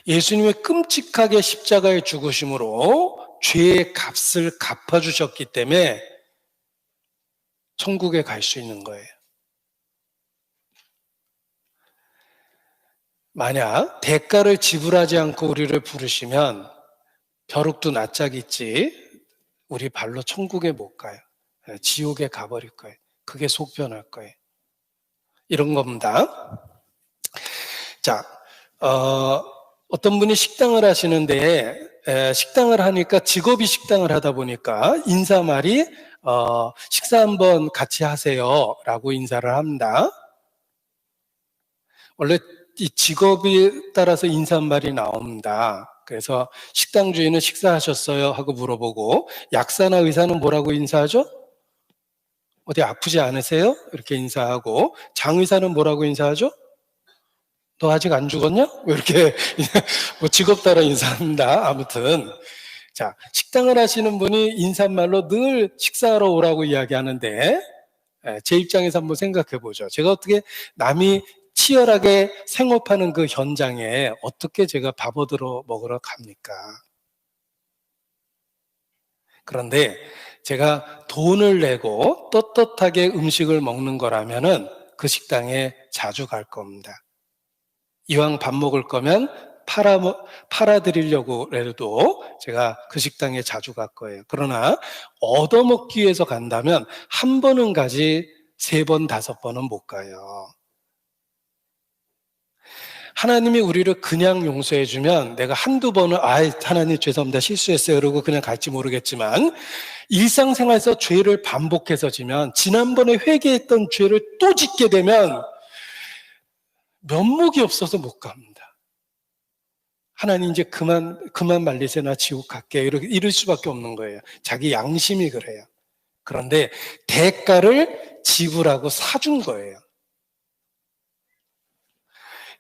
예수님의 끔찍하게 십자가에 죽으심으로 죄의 값을 갚아주셨기 때문에 천국에 갈 수 있는 거예요. 만약 대가를 지불하지 않고 우리를 부르시면 벼룩도 낯짝 있지 우리 발로 천국에 못 가요. 지옥에 가버릴 거예요. 그게 속변할 거예요. 이런 겁니다. 자, 어떤 분이 식당을 하시는데 식당을 하니까 직업이 식당을 하다 보니까 인사말이 식사 한번 같이 하세요 라고 인사를 합니다. 원래 이 직업에 따라서 인사말이 나옵니다. 그래서 식당 주인은 식사하셨어요 하고 물어보고 약사나 의사는 뭐라고 인사하죠? 어디 아프지 않으세요? 이렇게 인사하고 장의사는 뭐라고 인사하죠? 너 아직 안 죽었냐? 이렇게 뭐 직업 따라 인사합니다. 아무튼 자, 식당을 하시는 분이 인사말로 늘 식사하러 오라고 이야기하는데 제 입장에서 한번 생각해 보죠. 제가 어떻게 남이 치열하게 생업하는 그 현장에 어떻게 제가 밥 얻으러 먹으러 갑니까? 그런데 제가 돈을 내고 떳떳하게 음식을 먹는 거라면은 그 식당에 자주 갈 겁니다. 이왕 밥 먹을 거면 팔아드리려고 해도 제가 그 식당에 자주 갈 거예요. 그러나 얻어먹기 위해서 간다면 한 번은 가지 3번, 5번은 못 가요. 하나님이 우리를 그냥 용서해주면 내가 한두 번은 하나님 죄송합니다, 실수했어요 그러고 그냥 갈지 모르겠지만, 일상생활에서 죄를 반복해서 지면, 지난번에 회개했던 죄를 또 짓게 되면 면목이 없어서 못 갑니다. 하나님 이제 그만 말리세요, 나 지옥 갈게요, 이럴 수밖에 없는 거예요. 자기 양심이 그래요. 그런데 대가를 지불하고 사준 거예요.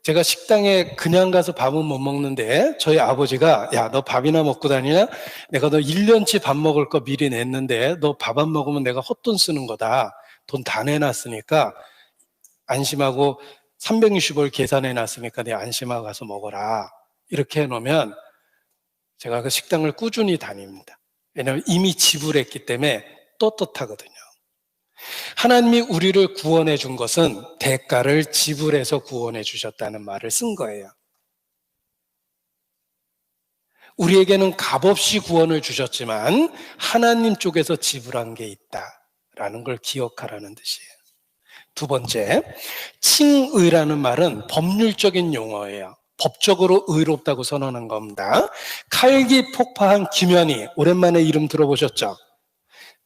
제가 식당에 그냥 가서 밥은 못 먹는데 저희 아버지가, 야, 너 밥이나 먹고 다니냐? 내가 너 1년치 밥 먹을 거 미리 냈는데 너 밥 안 먹으면 내가 헛돈 쓰는 거다. 돈 다 내놨으니까 안심하고 360을 계산해 놨으니까 내가 안심하고 가서 먹어라. 이렇게 해놓으면 제가 그 식당을 꾸준히 다닙니다. 왜냐하면 이미 지불했기 때문에 떳떳하거든요. 하나님이 우리를 구원해 준 것은 대가를 지불해서 구원해 주셨다는 말을 쓴 거예요. 우리에게는 값없이 구원을 주셨지만 하나님 쪽에서 지불한 게 있다라는 걸 기억하라는 뜻이에요. 두 번째, 칭의라는 말은 법률적인 용어예요. 법적으로 의롭다고 선언한 겁니다. 칼기 폭파한 김현희, 오랜만에 이름 들어보셨죠?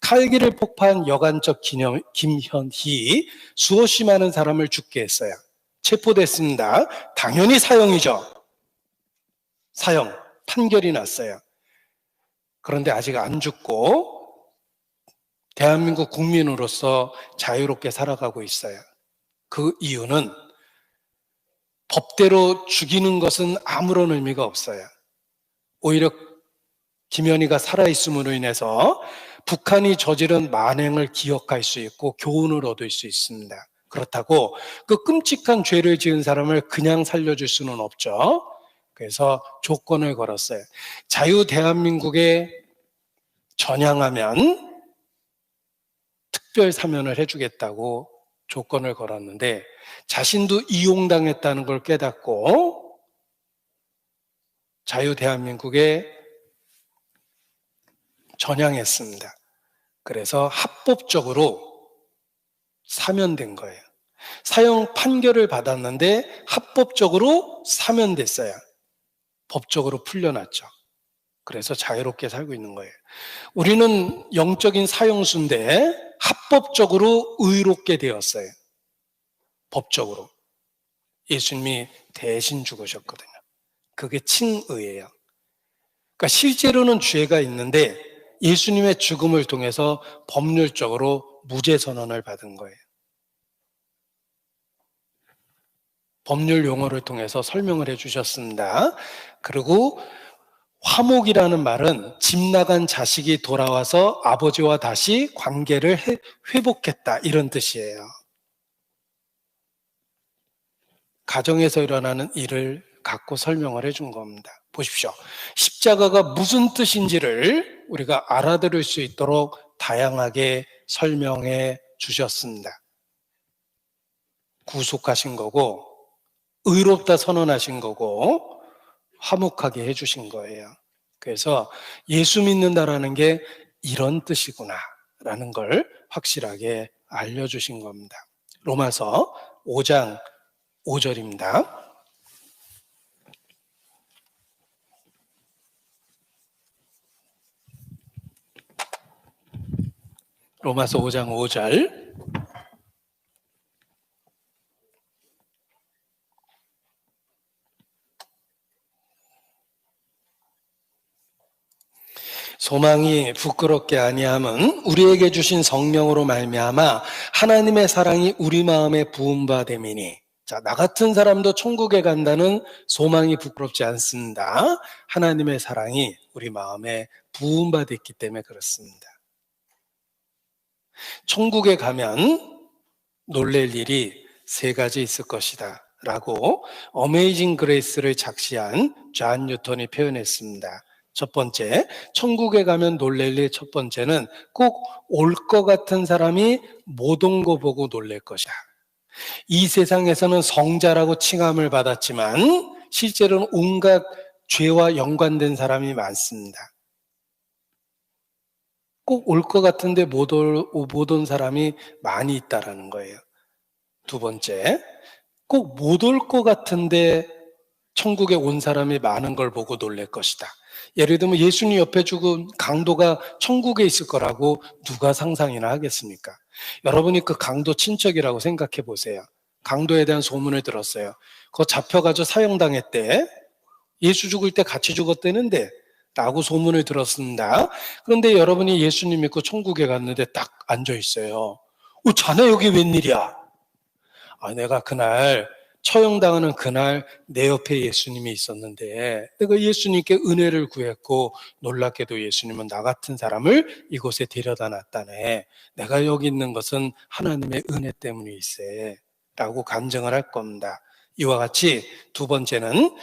칼기를 폭파한 여간적 김현희, 수없이 많은 사람을 죽게 했어요. 체포됐습니다. 당연히 사형이죠. 사형, 판결이 났어요. 그런데 아직 안 죽고 대한민국 국민으로서 자유롭게 살아가고 있어요. 그 이유는 법대로 죽이는 것은 아무런 의미가 없어요. 오히려 김현희가 살아있음으로 인해서 북한이 저지른 만행을 기억할 수 있고 교훈을 얻을 수 있습니다. 그렇다고 그 끔찍한 죄를 지은 사람을 그냥 살려줄 수는 없죠. 그래서 조건을 걸었어요. 자유 대한민국에 전향하면 특별 사면을 해주겠다고 조건을 걸었는데 자신도 이용당했다는 걸 깨닫고 자유 대한민국에 전향했습니다. 그래서 합법적으로 사면된 거예요. 사형 판결을 받았는데 합법적으로 사면됐어요. 법적으로 풀려났죠. 그래서 자유롭게 살고 있는 거예요. 우리는 영적인 사형수인데 합법적으로 의롭게 되었어요. 법적으로. 예수님이 대신 죽으셨거든요. 그게 칭의예요. 그러니까 실제로는 죄가 있는데 예수님의 죽음을 통해서 법률적으로 무죄 선언을 받은 거예요. 법률 용어를 통해서 설명을 해주셨습니다. 그리고 화목이라는 말은 집 나간 자식이 돌아와서 아버지와 다시 관계를 회복했다, 이런 뜻이에요. 가정에서 일어나는 일을 갖고 설명을 해준 겁니다. 보십시오. 십자가가 무슨 뜻인지를 우리가 알아들을 수 있도록 다양하게 설명해 주셨습니다. 구속하신 거고, 의롭다 선언하신 거고, 화목하게 해주신 거예요. 그래서 예수 믿는다라는 게 이런 뜻이구나 라는 걸 확실하게 알려주신 겁니다. 로마서 5장 5절입니다. 로마서 5장 5절. 소망이 부끄럽게 아니함은 우리에게 주신 성령으로 말미암아 하나님의 사랑이 우리 마음에 부은 바 됨이니. 자, 나 같은 사람도 천국에 간다는 소망이 부끄럽지 않습니다. 하나님의 사랑이 우리 마음에 부은 바 됐기 때문에 그렇습니다. 천국에 가면 놀랄 일이 세 가지 있을 것이다 라고 어메이징 그레이스를 작시한 존 뉴턴이 표현했습니다. 첫 번째, 천국에 가면 놀랄 일 첫 번째는 꼭 올 것 같은 사람이 못 온 거 보고 놀랄 것이야. 이 세상에서는 성자라고 칭함을 받았지만 실제로는 온갖 죄와 연관된 사람이 많습니다. 꼭 올 것 같은데 못 온 사람이 많이 있다라는 거예요. 두 번째, 꼭 못 올 것 같은데 천국에 온 사람이 많은 걸 보고 놀랄 것이다. 예를 들면 예수님 옆에 죽은 강도가 천국에 있을 거라고 누가 상상이나 하겠습니까? 여러분이 그 강도 친척이라고 생각해 보세요. 강도에 대한 소문을 들었어요. 그거 잡혀가지고 사형당했대. 예수 죽을 때 같이 죽었대는데 라고 소문을 들었습니다. 그런데 여러분이 예수님 믿고 천국에 갔는데 딱 앉아 있어요. 자네 여기 웬일이야? 내가 그날 처형당하는 그날 내 옆에 예수님이 있었는데 내가 예수님께 은혜를 구했고 놀랍게도 예수님은 나 같은 사람을 이곳에 데려다 놨다네. 내가 여기 있는 것은 하나님의 은혜 때문일세 라고 간증을 할 겁니다. 이와 같이 두 번째는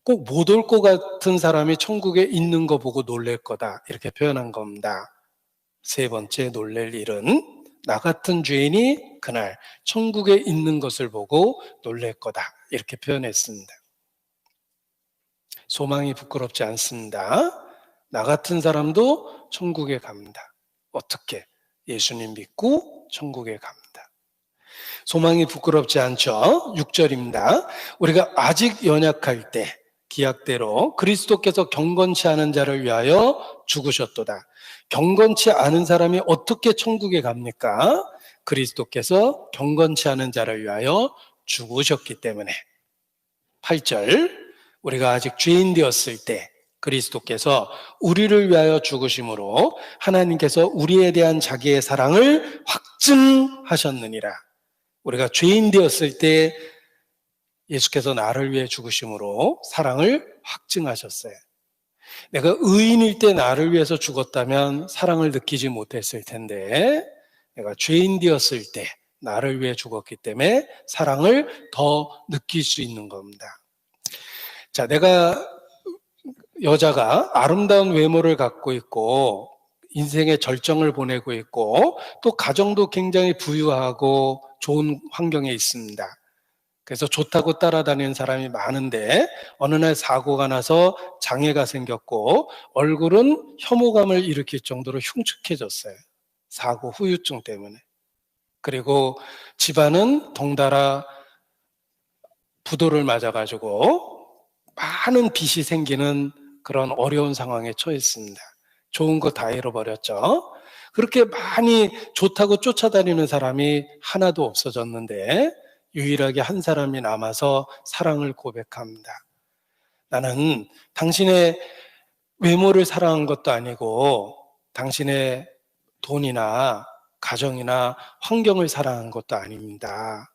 꼭 못 올 것 같은 사람이 천국에 있는 거 보고 놀랄 거다 이렇게 표현한 겁니다. 세 번째 놀랄 일은 나 같은 죄인이 그날 천국에 있는 것을 보고 놀랄 거다 이렇게 표현했습니다. 소망이 부끄럽지 않습니다. 나 같은 사람도 천국에 갑니다. 어떻게? 예수님 믿고 천국에 갑니다. 소망이 부끄럽지 않죠? 6절입니다. 우리가 아직 연약할 때 기약대로 그리스도께서 경건치 않은 자를 위하여 죽으셨도다. 경건치 않은 사람이 어떻게 천국에 갑니까? 그리스도께서 경건치 않은 자를 위하여 죽으셨기 때문에. 8절, 우리가 아직 죄인 되었을 때 그리스도께서 우리를 위하여 죽으심으로 하나님께서 우리에 대한 자기의 사랑을 확증하셨느니라. 우리가 죄인 되었을 때 예수께서 나를 위해 죽으심으로 사랑을 확증하셨어요. 내가 의인일 때 나를 위해서 죽었다면 사랑을 느끼지 못했을 텐데 내가 죄인 되었을 때 나를 위해 죽었기 때문에 사랑을 더 느낄 수 있는 겁니다. 자, 내가 여자가 아름다운 외모를 갖고 있고 인생의 절정을 보내고 있고 또 가정도 굉장히 부유하고 좋은 환경에 있습니다. 그래서 좋다고 따라다니는 사람이 많은데 어느 날 사고가 나서 장애가 생겼고 얼굴은 혐오감을 일으킬 정도로 흉측해졌어요. 사고 후유증 때문에. 그리고 집안은 덩달아 부도를 맞아가지고 많은 빚이 생기는 그런 어려운 상황에 처했습니다. 좋은 거 다 잃어버렸죠. 그렇게 많이 좋다고 쫓아다니는 사람이 하나도 없어졌는데 유일하게 한 사람이 남아서 사랑을 고백합니다. 나는 당신의 외모를 사랑한 것도 아니고 당신의 돈이나 가정이나 환경을 사랑한 것도 아닙니다.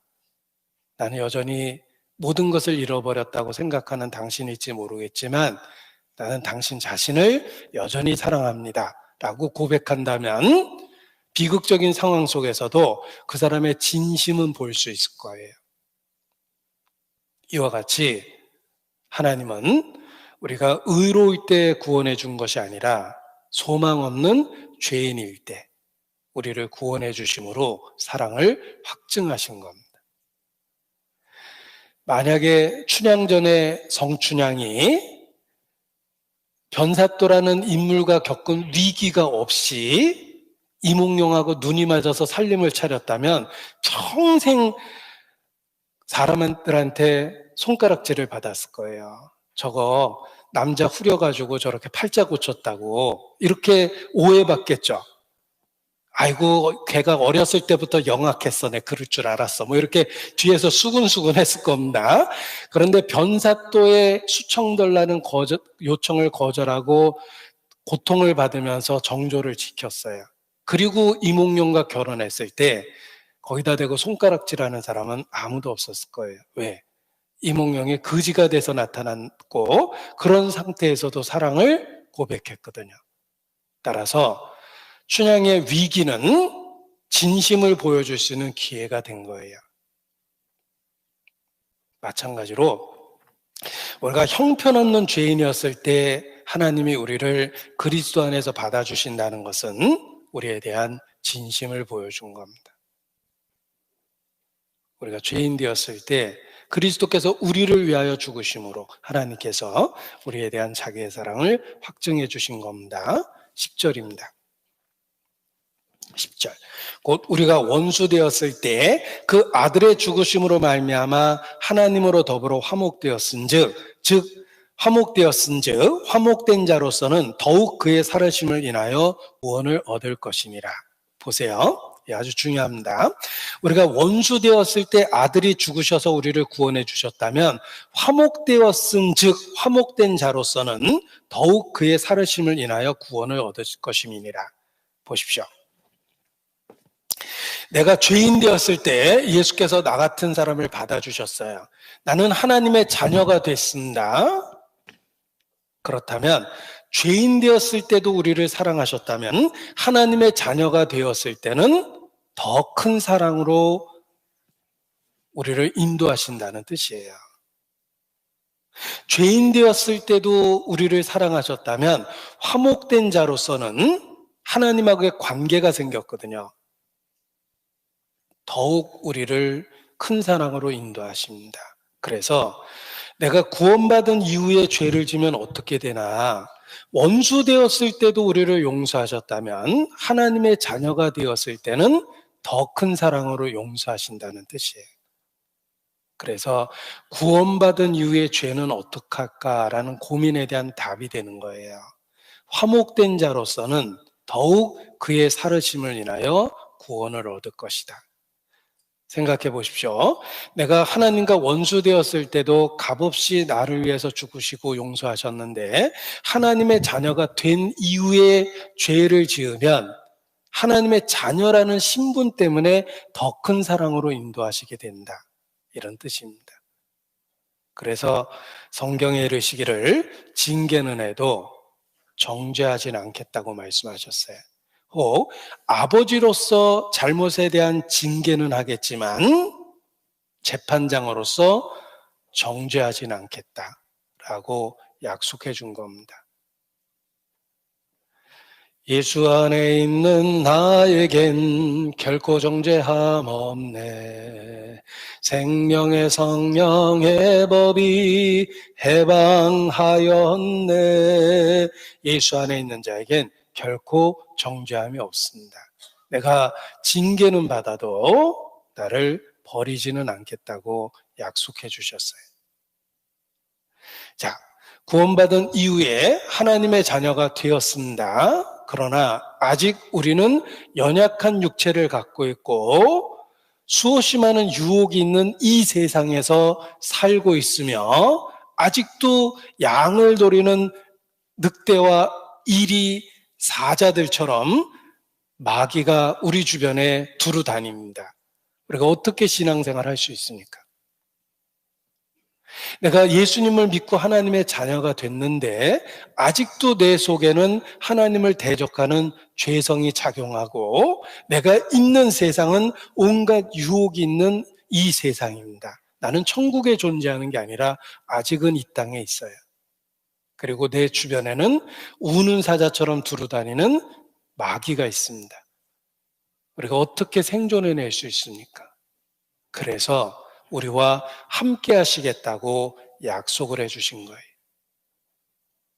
나는 여전히 모든 것을 잃어버렸다고 생각하는 당신일지 모르겠지만 나는 당신 자신을 여전히 사랑합니다. 라고 고백한다면 비극적인 상황 속에서도 그 사람의 진심은 볼 수 있을 거예요. 이와 같이 하나님은 우리가 의로울 때 구원해 준 것이 아니라 소망 없는 죄인일 때 우리를 구원해 주심으로 사랑을 확증하신 겁니다. 만약에 춘향전의 성춘향이 변사또라는 인물과 겪은 위기가 없이 이몽룡하고 눈이 맞아서 살림을 차렸다면 평생 사람들한테 손가락질을 받았을 거예요. 저거 남자 후려가지고 저렇게 팔자 고쳤다고 이렇게 오해받겠죠. 아이고 걔가 어렸을 때부터 영악했어. 내 그럴 줄 알았어. 뭐 이렇게 뒤에서 수근수근 했을 겁니다. 그런데 변사또의 수청달라는 요청을 거절하고 고통을 받으면서 정조를 지켰어요. 그리고 이몽룡과 결혼했을 때 거기다 대고 손가락질하는 사람은 아무도 없었을 거예요. 왜? 이몽룡이 거지가 돼서 나타났고 그런 상태에서도 사랑을 고백했거든요. 따라서 춘향의 위기는 진심을 보여줄 수 있는 기회가 된 거예요. 마찬가지로 우리가 형편없는 죄인이었을 때 하나님이 우리를 그리스도 안에서 받아주신다는 것은 우리에 대한 진심을 보여준 겁니다. 우리가 죄인 되었을 때 그리스도께서 우리를 위하여 죽으심으로 하나님께서 우리에 대한 자기의 사랑을 확증해 주신 겁니다. 10절입니다. 10절. 곧 우리가 원수 되었을 때 그 아들의 죽으심으로 말미암아 하나님으로 더불어 화목되었은즉, 화목된 자로서는 더욱 그의 살으심을 인하여 구원을 얻을 것이니라. 보세요. 아주 중요합니다. 우리가 원수 되었을 때 아들이 죽으셔서 우리를 구원해 주셨다면 화목되었은즉, 화목된 자로서는 더욱 그의 살으심을 인하여 구원을 얻을 것임이니라. 보십시오. 내가 죄인 되었을 때 예수께서 나 같은 사람을 받아주셨어요. 나는 하나님의 자녀가 됐습니다. 그렇다면 죄인 되었을 때도 우리를 사랑하셨다면 하나님의 자녀가 되었을 때는 더 큰 사랑으로 우리를 인도하신다는 뜻이에요. 죄인 되었을 때도 우리를 사랑하셨다면 화목된 자로서는 하나님하고의 관계가 생겼거든요. 더욱 우리를 큰 사랑으로 인도하십니다. 그래서 내가 구원받은 이후에 죄를 지면 어떻게 되나? 원수 되었을 때도 우리를 용서하셨다면 하나님의 자녀가 되었을 때는 더 큰 사랑으로 용서하신다는 뜻이에요. 그래서 구원받은 이후에 죄는 어떡할까라는 고민에 대한 답이 되는 거예요. 화목된 자로서는 더욱 그의 살으심을 인하여 구원을 얻을 것이다. 생각해 보십시오. 내가 하나님과 원수 되었을 때도 값없이 나를 위해서 죽으시고 용서하셨는데 하나님의 자녀가 된 이후에 죄를 지으면 하나님의 자녀라는 신분 때문에 더 큰 사랑으로 인도하시게 된다. 이런 뜻입니다. 그래서 성경에 이르시기를 징계는 해도 정죄하진 않겠다고 말씀하셨어요. 혹 아버지로서 잘못에 대한 징계는 하겠지만 재판장으로서 정죄하진 않겠다라고 약속해 준 겁니다. 예수 안에 있는 나에겐 결코 정죄함 없네. 생명의 성령의 법이 해방하였네. 예수 안에 있는 자에겐 결코 정죄함이 없습니다. 내가 징계는 받아도 나를 버리지는 않겠다고 약속해 주셨어요. 자, 구원받은 이후에 하나님의 자녀가 되었습니다. 그러나 아직 우리는 연약한 육체를 갖고 있고 수없이 많은 유혹이 있는 이 세상에서 살고 있으며 아직도 양을 노리는 늑대와 이리 사자들처럼 마귀가 우리 주변에 두루 다닙니다. 우리가 어떻게 신앙생활 할 수 있습니까? 내가 예수님을 믿고 하나님의 자녀가 됐는데 아직도 내 속에는 하나님을 대적하는 죄성이 작용하고 내가 있는 세상은 온갖 유혹이 있는 이 세상입니다. 나는 천국에 존재하는 게 아니라 아직은 이 땅에 있어요. 그리고 내 주변에는 우는 사자처럼 두루다니는 마귀가 있습니다. 우리가 어떻게 생존해낼 수 있습니까? 그래서 우리와 함께 하시겠다고 약속을 해주신 거예요.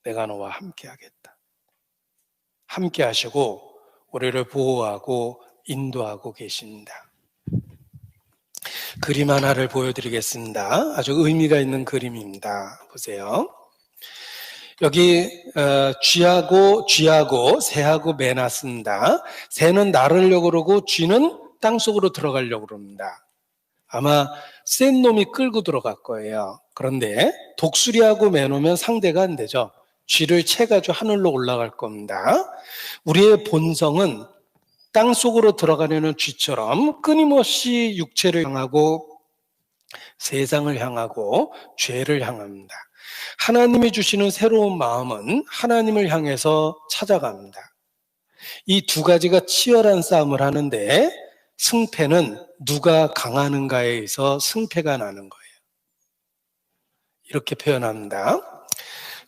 내가 너와 함께 하겠다. 함께 하시고 우리를 보호하고 인도하고 계십니다. 그림 하나를 보여드리겠습니다. 아주 의미가 있는 그림입니다. 보세요. 여기 쥐하고 새하고 매 놨습니다. 새는 나르려고 그러고 쥐는 땅속으로 들어가려고 그럽니다. 아마 센 놈이 끌고 들어갈 거예요. 그런데 독수리하고 매놓으면 상대가 안 되죠. 쥐를 채가지고 하늘로 올라갈 겁니다. 우리의 본성은 땅속으로 들어가려는 쥐처럼 끊임없이 육체를 향하고 세상을 향하고 죄를 향합니다. 하나님이 주시는 새로운 마음은 하나님을 향해서 찾아갑니다. 이 두 가지가 치열한 싸움을 하는데 승패는 누가 강하는가에 의해서 승패가 나는 거예요. 이렇게 표현합니다.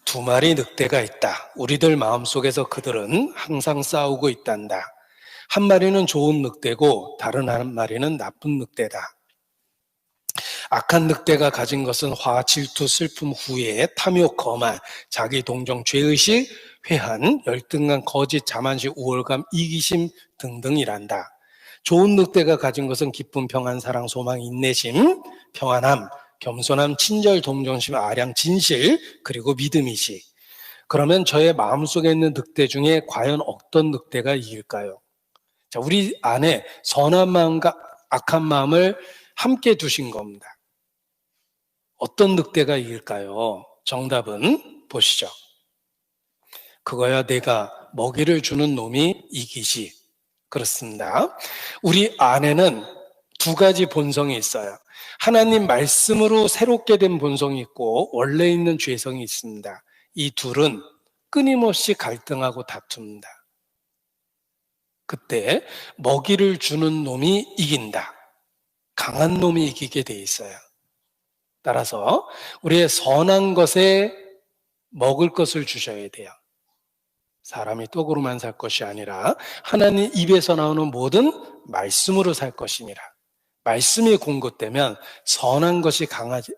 두 마리 늑대가 있다. 우리들 마음속에서 그들은 항상 싸우고 있단다. 한 마리는 좋은 늑대고 다른 한 마리는 나쁜 늑대다. 악한 늑대가 가진 것은 화, 질투, 슬픔, 후회, 탐욕, 거만, 자기 동정, 죄의식, 회한, 열등감, 거짓, 자만심, 우월감, 이기심 등등이란다. 좋은 늑대가 가진 것은 기쁨, 평안, 사랑, 소망, 인내심, 평안함, 겸손함, 친절, 동정심, 아량, 진실, 그리고 믿음이지. 그러면 저의 마음속에 있는 늑대 중에 과연 어떤 늑대가 이길까요? 자, 우리 안에 선한 마음과 악한 마음을 함께 두신 겁니다. 어떤 늑대가 이길까요? 정답은 보시죠. 그거야 내가 먹이를 주는 놈이 이기지. 그렇습니다. 우리 안에는 두 가지 본성이 있어요. 하나님 말씀으로 새롭게 된 본성이 있고 원래 있는 죄성이 있습니다. 이 둘은 끊임없이 갈등하고 다툽니다. 그때 먹이를 주는 놈이 이긴다. 강한 놈이 이기게 돼 있어요. 따라서 우리의 선한 것에 먹을 것을 주셔야 돼요. 사람이 떡으로만 살 것이 아니라 하나님 입에서 나오는 모든 말씀으로 살 것이니라. 말씀이 공급되면 선한 것이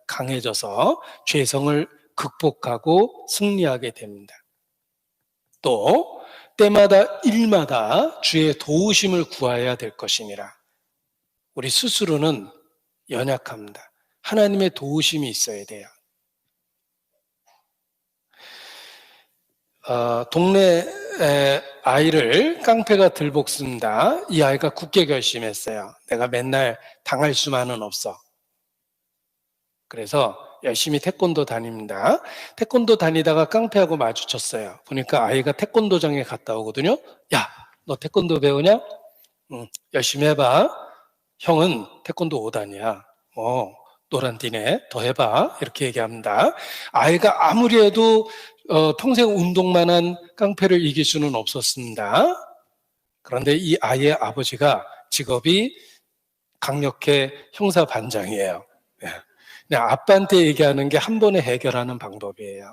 강해져서 죄성을 극복하고 승리하게 됩니다. 또 때마다 일마다 주의 도우심을 구해야 될 것이니라. 우리 스스로는 연약합니다. 하나님의 도우심이 있어야 돼요. 동네 아이를 깡패가 들볶습니다. 이 아이가 굳게 결심했어요. 내가 맨날 당할 수만은 없어. 그래서 열심히 태권도 다닙니다. 태권도 다니다가 깡패하고 마주쳤어요. 보니까 아이가 태권도장에 갔다 오거든요. 야, 너 태권도 배우냐? 응, 열심히 해봐. 형은 태권도 5단이야. 노란띠네. 더 해봐. 이렇게 얘기합니다. 아이가 아무리 해도 평생 운동만 한 깡패를 이길 수는 없었습니다. 그런데 이 아이의 아버지가 직업이 강력해 형사반장이에요. 그냥 아빠한테 얘기하는 게 한 번에 해결하는 방법이에요.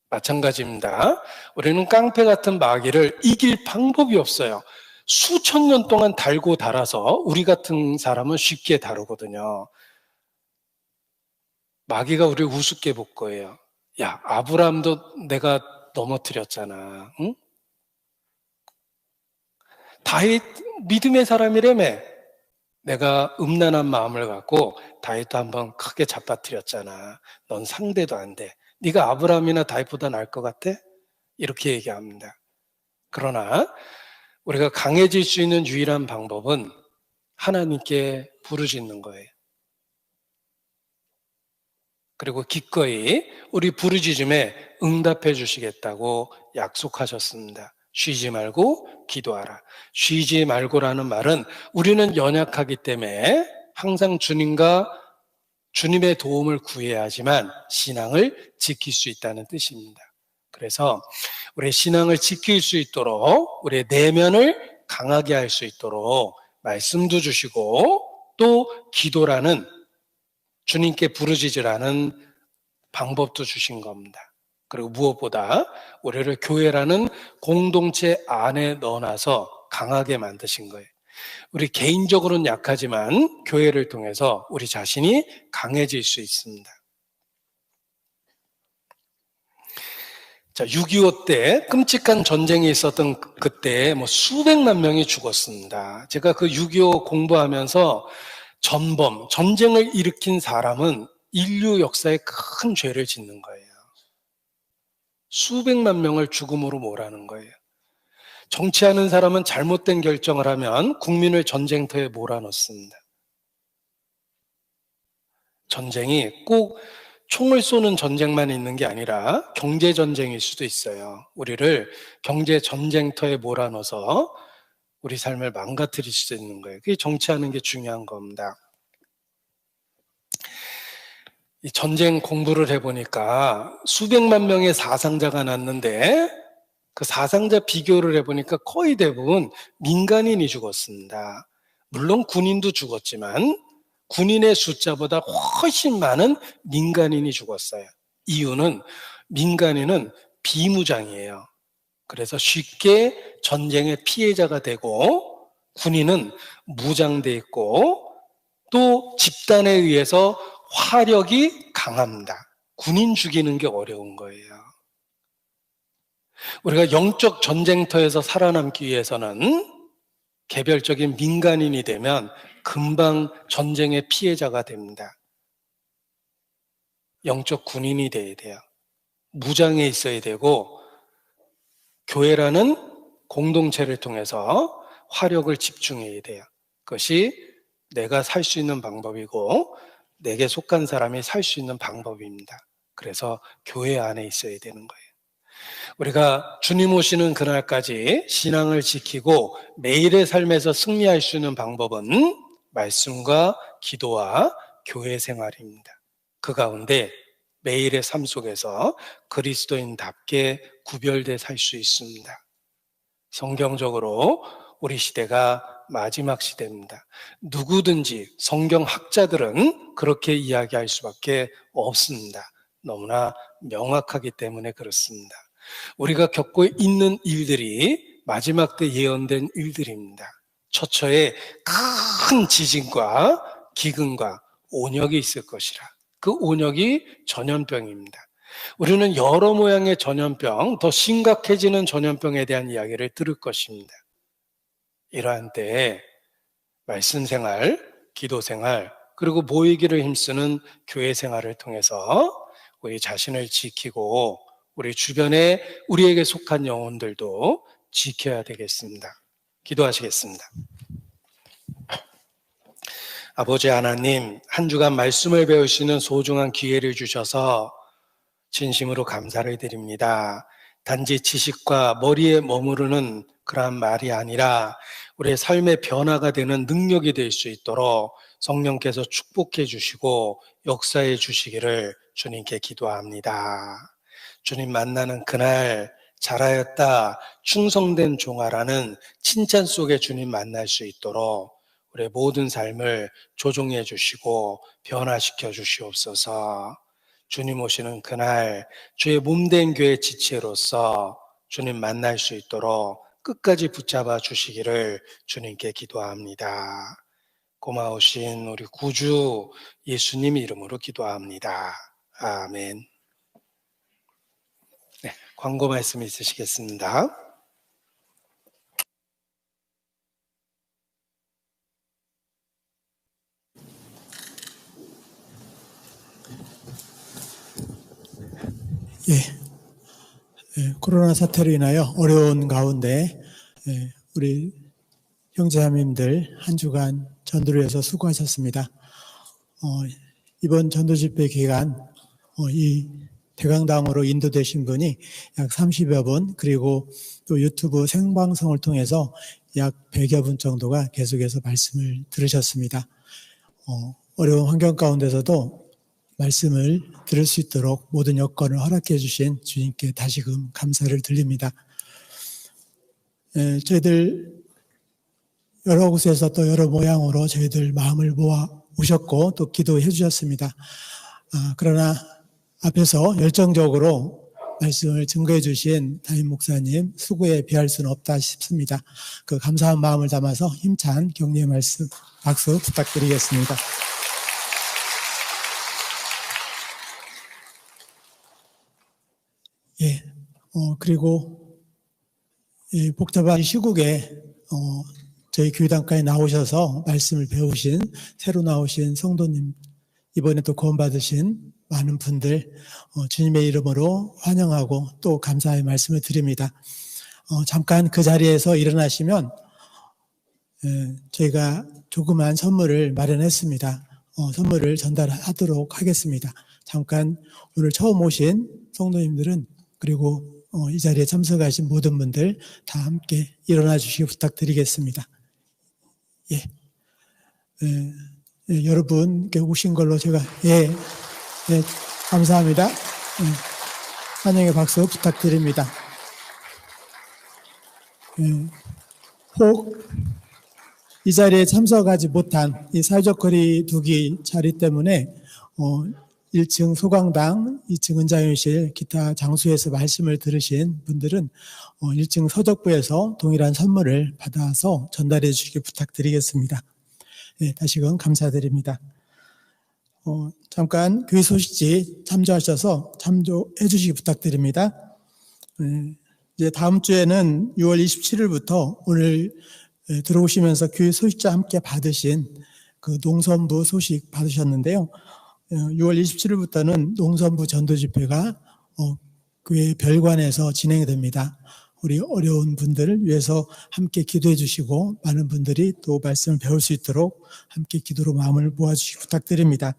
마찬가지입니다. 우리는 깡패 같은 마귀를 이길 방법이 없어요. 수천 년 동안 달고 달아서 우리 같은 사람은 쉽게 다루거든요. 마귀가 우리를 우습게 볼 거예요. 야, 아브라함도 내가 넘어뜨렸잖아. 응? 다윗 믿음의 사람이라며. 내가 음란한 마음을 갖고 다윗도 한번 크게 잡아뜨렸잖아. 넌 상대도 안 돼. 네가 아브라함이나 다윗보다 나을 것 같아? 이렇게 얘기합니다. 그러나 우리가 강해질 수 있는 유일한 방법은 하나님께 부르짖는 거예요. 그리고 기꺼이 우리 부르짖음에 응답해 주시겠다고 약속하셨습니다. 쉬지 말고 기도하라. 쉬지 말고라는 말은 우리는 연약하기 때문에 항상 주님의 도움을 구해야 하지만 신앙을 지킬 수 있다는 뜻입니다. 그래서 우리의 신앙을 지킬 수 있도록 우리의 내면을 강하게 할 수 있도록 말씀도 주시고 또 기도라는 주님께 부르짖으라는 방법도 주신 겁니다. 그리고 무엇보다 우리를 교회라는 공동체 안에 넣어놔서 강하게 만드신 거예요. 우리 개인적으로는 약하지만 교회를 통해서 우리 자신이 강해질 수 있습니다. 자, 6.25 때 끔찍한 전쟁이 있었던 그때 수백만 명이 죽었습니다. 제가 그 6.25 공부하면서 전쟁을 일으킨 사람은 인류 역사에 큰 죄를 짓는 거예요. 수백만 명을 죽음으로 몰아넣은 거예요. 정치하는 사람은 잘못된 결정을 하면 국민을 전쟁터에 몰아넣습니다. 전쟁이 꼭 총을 쏘는 전쟁만 있는 게 아니라 경제 전쟁일 수도 있어요. 우리를 경제 전쟁터에 몰아넣어서 우리 삶을 망가뜨릴 수 있는 거예요. 그게 정치하는 게 중요한 겁니다. 이 전쟁 공부를 해보니까 수백만 명의 사상자가 났는데 그 사상자 비교를 해보니까 거의 대부분 민간인이 죽었습니다. 물론 군인도 죽었지만 군인의 숫자보다 훨씬 많은 민간인이 죽었어요. 이유는 민간인은 비무장이에요. 그래서 쉽게 전쟁의 피해자가 되고 군인은 무장돼 있고 또 집단에 의해서 화력이 강합니다. 군인 죽이는 게 어려운 거예요. 우리가 영적 전쟁터에서 살아남기 위해서는 개별적인 민간인이 되면 금방 전쟁의 피해자가 됩니다. 영적 군인이 돼야 돼요. 무장해 있어야 되고 교회라는 공동체를 통해서 화력을 집중해야 돼요. 그것이 내가 살 수 있는 방법이고 내게 속한 사람이 살 수 있는 방법입니다. 그래서 교회 안에 있어야 되는 거예요. 우리가 주님 오시는 그날까지 신앙을 지키고 매일의 삶에서 승리할 수 있는 방법은 말씀과 기도와 교회 생활입니다. 그 가운데 매일의 삶 속에서 그리스도인답게 구별돼 살 수 있습니다. 성경적으로 우리 시대가 마지막 시대입니다. 누구든지 성경학자들은 그렇게 이야기할 수밖에 없습니다. 너무나 명확하기 때문에 그렇습니다. 우리가 겪고 있는 일들이 마지막 때 예언된 일들입니다. 처처에 큰 지진과 기근과 온역이 있을 것이라. 그 온역이 전염병입니다. 우리는 여러 모양의 전염병, 더 심각해지는 전염병에 대한 이야기를 들을 것입니다. 이러한 때에 말씀 생활, 기도 생활, 그리고 모이기를 힘쓰는 교회 생활을 통해서 우리 자신을 지키고 우리 주변에 우리에게 속한 영혼들도 지켜야 되겠습니다. 기도하시겠습니다. 아버지 하나님, 한 주간 말씀을 배울 수 있는 소중한 기회를 주셔서 진심으로 감사를 드립니다. 단지 지식과 머리에 머무르는 그러한 말이 아니라 우리의 삶의 변화가 되는 능력이 될 수 있도록 성령께서 축복해 주시고 역사해 주시기를 주님께 기도합니다. 주님 만나는 그날 잘하였다, 충성된 종아라는 칭찬 속에 주님 만날 수 있도록 우리의 모든 삶을 조종해 주시고 변화시켜 주시옵소서. 주님 오시는 그날 주의 몸된 교회 지체로서 주님 만날 수 있도록 끝까지 붙잡아 주시기를 주님께 기도합니다. 고마우신 우리 구주 예수님 이름으로 기도합니다. 아멘. 네, 광고 말씀 있으시겠습니다. 코로나 사태로 인하여 어려운 가운데 우리 형제자매님들 한 주간 전도를 위해서 수고하셨습니다. 이번 전도 집회 기간 이 대강당으로 인도되신 분이 약 30여 분, 그리고 또 유튜브 생방송을 통해서 약 100여 분 정도가 계속해서 말씀을 들으셨습니다. 어려운 환경 가운데서도 말씀을 들을 수 있도록 모든 여건을 허락해 주신 주님께 다시금 감사를 드립니다. 저희들 여러 곳에서 또 여러 모양으로 저희들 마음을 모아 오셨고 또 기도해 주셨습니다. 그러나 앞에서 열정적으로 말씀을 증거해 주신 담임 목사님 수고에 비할 수는 없다 싶습니다. 그 감사한 마음을 담아서 힘찬 격려의 말씀 박수 부탁드리겠습니다. 그리고 이 복잡한 시국에 저희 교회당까지 나오셔서 말씀을 배우신 새로 나오신 성도님, 이번에 또 구원받으신 많은 분들 주님의 이름으로 환영하고 또 감사의 말씀을 드립니다. 잠깐 그 자리에서 일어나시면 저희가 조그만 선물을 마련했습니다. 선물을 전달하도록 하겠습니다. 잠깐 오늘 처음 오신 성도님들은 그리고 이 자리에 참석하신 모든 분들 다 함께 일어나 주시기 부탁드리겠습니다. 여러분 오신 걸로 제가 감사합니다. 환영의 박수 부탁드립니다. 혹 이 자리에 참석하지 못한 이 사회적 거리 두기 자리 때문에 1층 소강당, 2층 은자연실, 기타 장소에서 말씀을 들으신 분들은 1층 서적부에서 동일한 선물을 받아서 전달해 주시기 부탁드리겠습니다. 다시금 감사드립니다. 잠깐 교회 소식지 참조하셔서 참조해 주시기 부탁드립니다. 이제 다음 주에는 6월 27일부터 오늘 들어오시면서 교회 소식자 함께 받으신 그 농선부 소식 받으셨는데요. 6월 27일부터는 농선부 전도 집회가 교회 별관에서 진행이 됩니다. 우리 어려운 분들을 위해서 함께 기도해 주시고 많은 분들이 또 말씀을 배울 수 있도록 함께 기도로 마음을 모아주시기 부탁드립니다.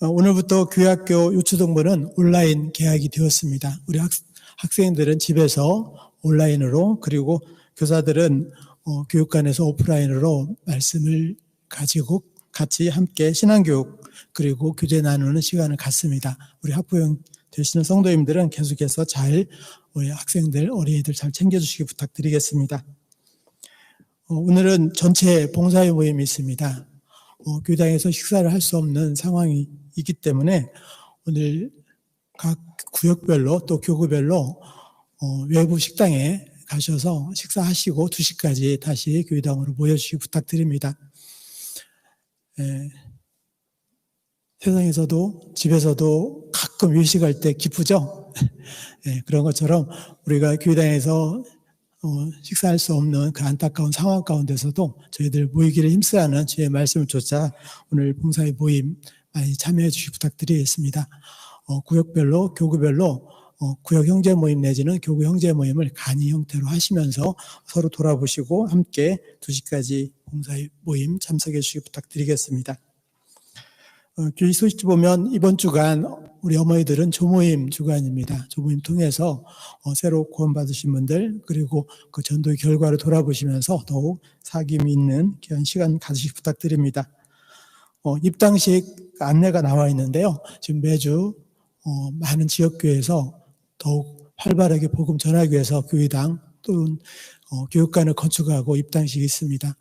오늘부터 교회학교 유초동부는 온라인 개학이 되었습니다. 우리 학생들은 집에서 온라인으로, 그리고 교사들은 교육관에서 오프라인으로 말씀을 가지고 같이 함께 신앙교육 그리고 교제 나누는 시간을 갖습니다. 우리 학부형 되시는 성도님들은 계속해서 잘 우리 학생들, 어린이들 잘 챙겨주시기 부탁드리겠습니다. 오늘은 전체 봉사회 모임이 있습니다. 교당에서 식사를 할 수 없는 상황이 있기 때문에 오늘 각 구역별로 또 교구별로 외부 식당에 가셔서 식사하시고 2시까지 다시 교회당으로 모여주시기 부탁드립니다. 세상에서도 집에서도 가끔 외식할 때 기쁘죠? 그런 것처럼 우리가 교회당에서 식사할 수 없는 그 안타까운 상황 가운데서도 저희들 모이기를 힘쓰는 주의 말씀을 쫓아 오늘 봉사의 모임 많이 참여해 주시기 부탁드리겠습니다. 구역별로, 교구별로 구역 형제 모임 내지는 교구 형제 모임을 간이 형태로 하시면서 서로 돌아보시고 함께 2시까지 봉사의 모임 참석해 주시기 부탁드리겠습니다. 교회 소식지 보면 이번 주간 우리 어머니들은 조모임 주간입니다. 조모임 통해서 새로 구원받으신 분들 그리고 그 전도의 결과를 돌아보시면서 더욱 사귐이 있는 귀한 시간 가지시기 부탁드립니다. 입당식 안내가 나와 있는데요. 지금 매주 많은 지역교회에서 더욱 활발하게 복음 전하기 위해서 교회당 또는 교육관을 건축하고 입당식이 있습니다.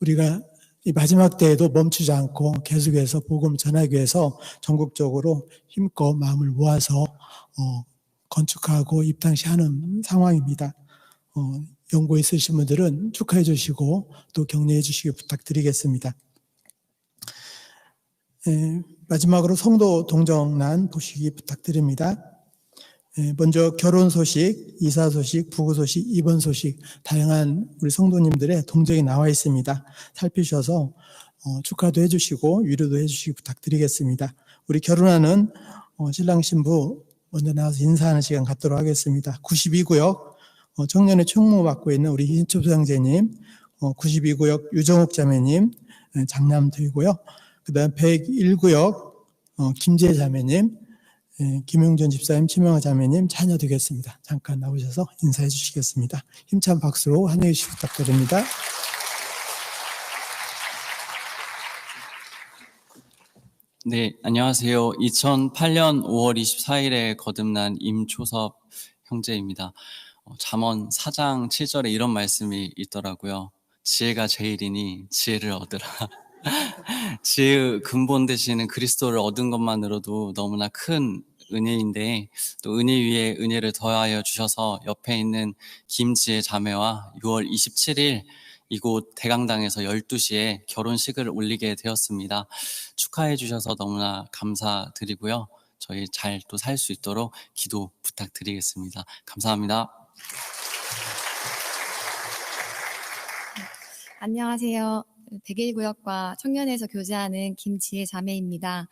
우리가 이 마지막 때에도 멈추지 않고 계속해서 복음 전하기 위해서 전국적으로 힘껏 마음을 모아서 건축하고 입당시하는 상황입니다. 연고 있으신 분들은 축하해 주시고 또 격려해 주시기 부탁드리겠습니다. 마지막으로 성도 동정란 보시기 부탁드립니다. 먼저 결혼 소식, 이사 소식, 부고 소식, 입원 소식 다양한 우리 성도님들의 동정이 나와 있습니다. 살피셔서 축하도 해주시고 위로도 해주시기 부탁드리겠습니다. 우리 결혼하는 신랑 신부 먼저 나와서 인사하는 시간 갖도록 하겠습니다. 92구역 청년의 총무 맡고 있는 우리 hin초 부장제님, 92구역 유정욱 자매님 장남되고요. 그 다음 101구역 김재 자매님, 김용전 집사님, 최명화 자매님 자녀 되겠습니다. 잠깐 나오셔서 인사해 주시겠습니다. 힘찬 박수로 환영해 주시기 부탁드립니다. 네, 안녕하세요. 2008년 5월 24일에 거듭난 임초섭 형제입니다. 잠언 4장 7절에 이런 말씀이 있더라고요. 지혜가 제일이니 지혜를 얻으라. 지혜의 근본 되시는 그리스도를 얻은 것만으로도 너무나 큰 은혜인데 또 은혜 위에 은혜를 더하여 주셔서 옆에 있는 김지혜 자매와 6월 27일 이곳 대강당에서 12시에 결혼식을 올리게 되었습니다. 축하해 주셔서 너무나 감사드리고요. 저희 잘 또 살 수 있도록 기도 부탁드리겠습니다. 감사합니다. 안녕하세요. 101구역과 청년에서 교제하는 김지혜 자매입니다.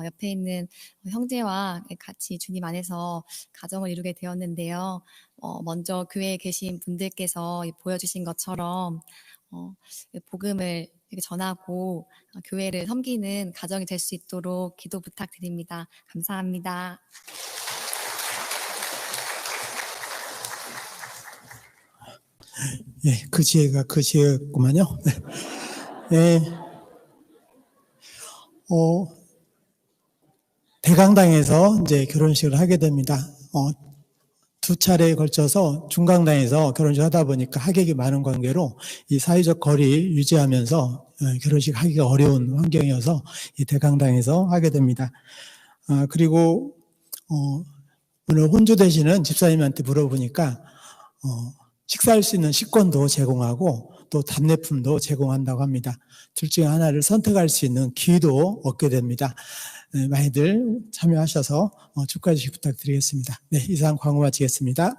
옆에 있는 형제와 같이 주님 안에서 가정을 이루게 되었는데요. 먼저 교회에 계신 분들께서 보여주신 것처럼 복음을 이렇게 전하고 교회를 섬기는 가정이 될 수 있도록 기도 부탁드립니다. 감사합니다. 예, 그 지혜가 그 지혜였구만요. 네. 대강당에서 이제 결혼식을 하게 됩니다. 2차례에 걸쳐서 중강당에서 결혼식 하다 보니까 하객이 많은 관계로 이 사회적 거리 유지하면서 결혼식 하기가 어려운 환경이어서 이 대강당에서 하게 됩니다. 그리고 오늘 혼주 되시는 집사님한테 물어보니까 식사할 수 있는 식권도 제공하고 또 답례품도 제공한다고 합니다. 둘 중에 하나를 선택할 수 있는 기회도 얻게 됩니다. 많이들 참여하셔서 축하해 주시기 부탁드리겠습니다. 네, 이상 광고 마치겠습니다.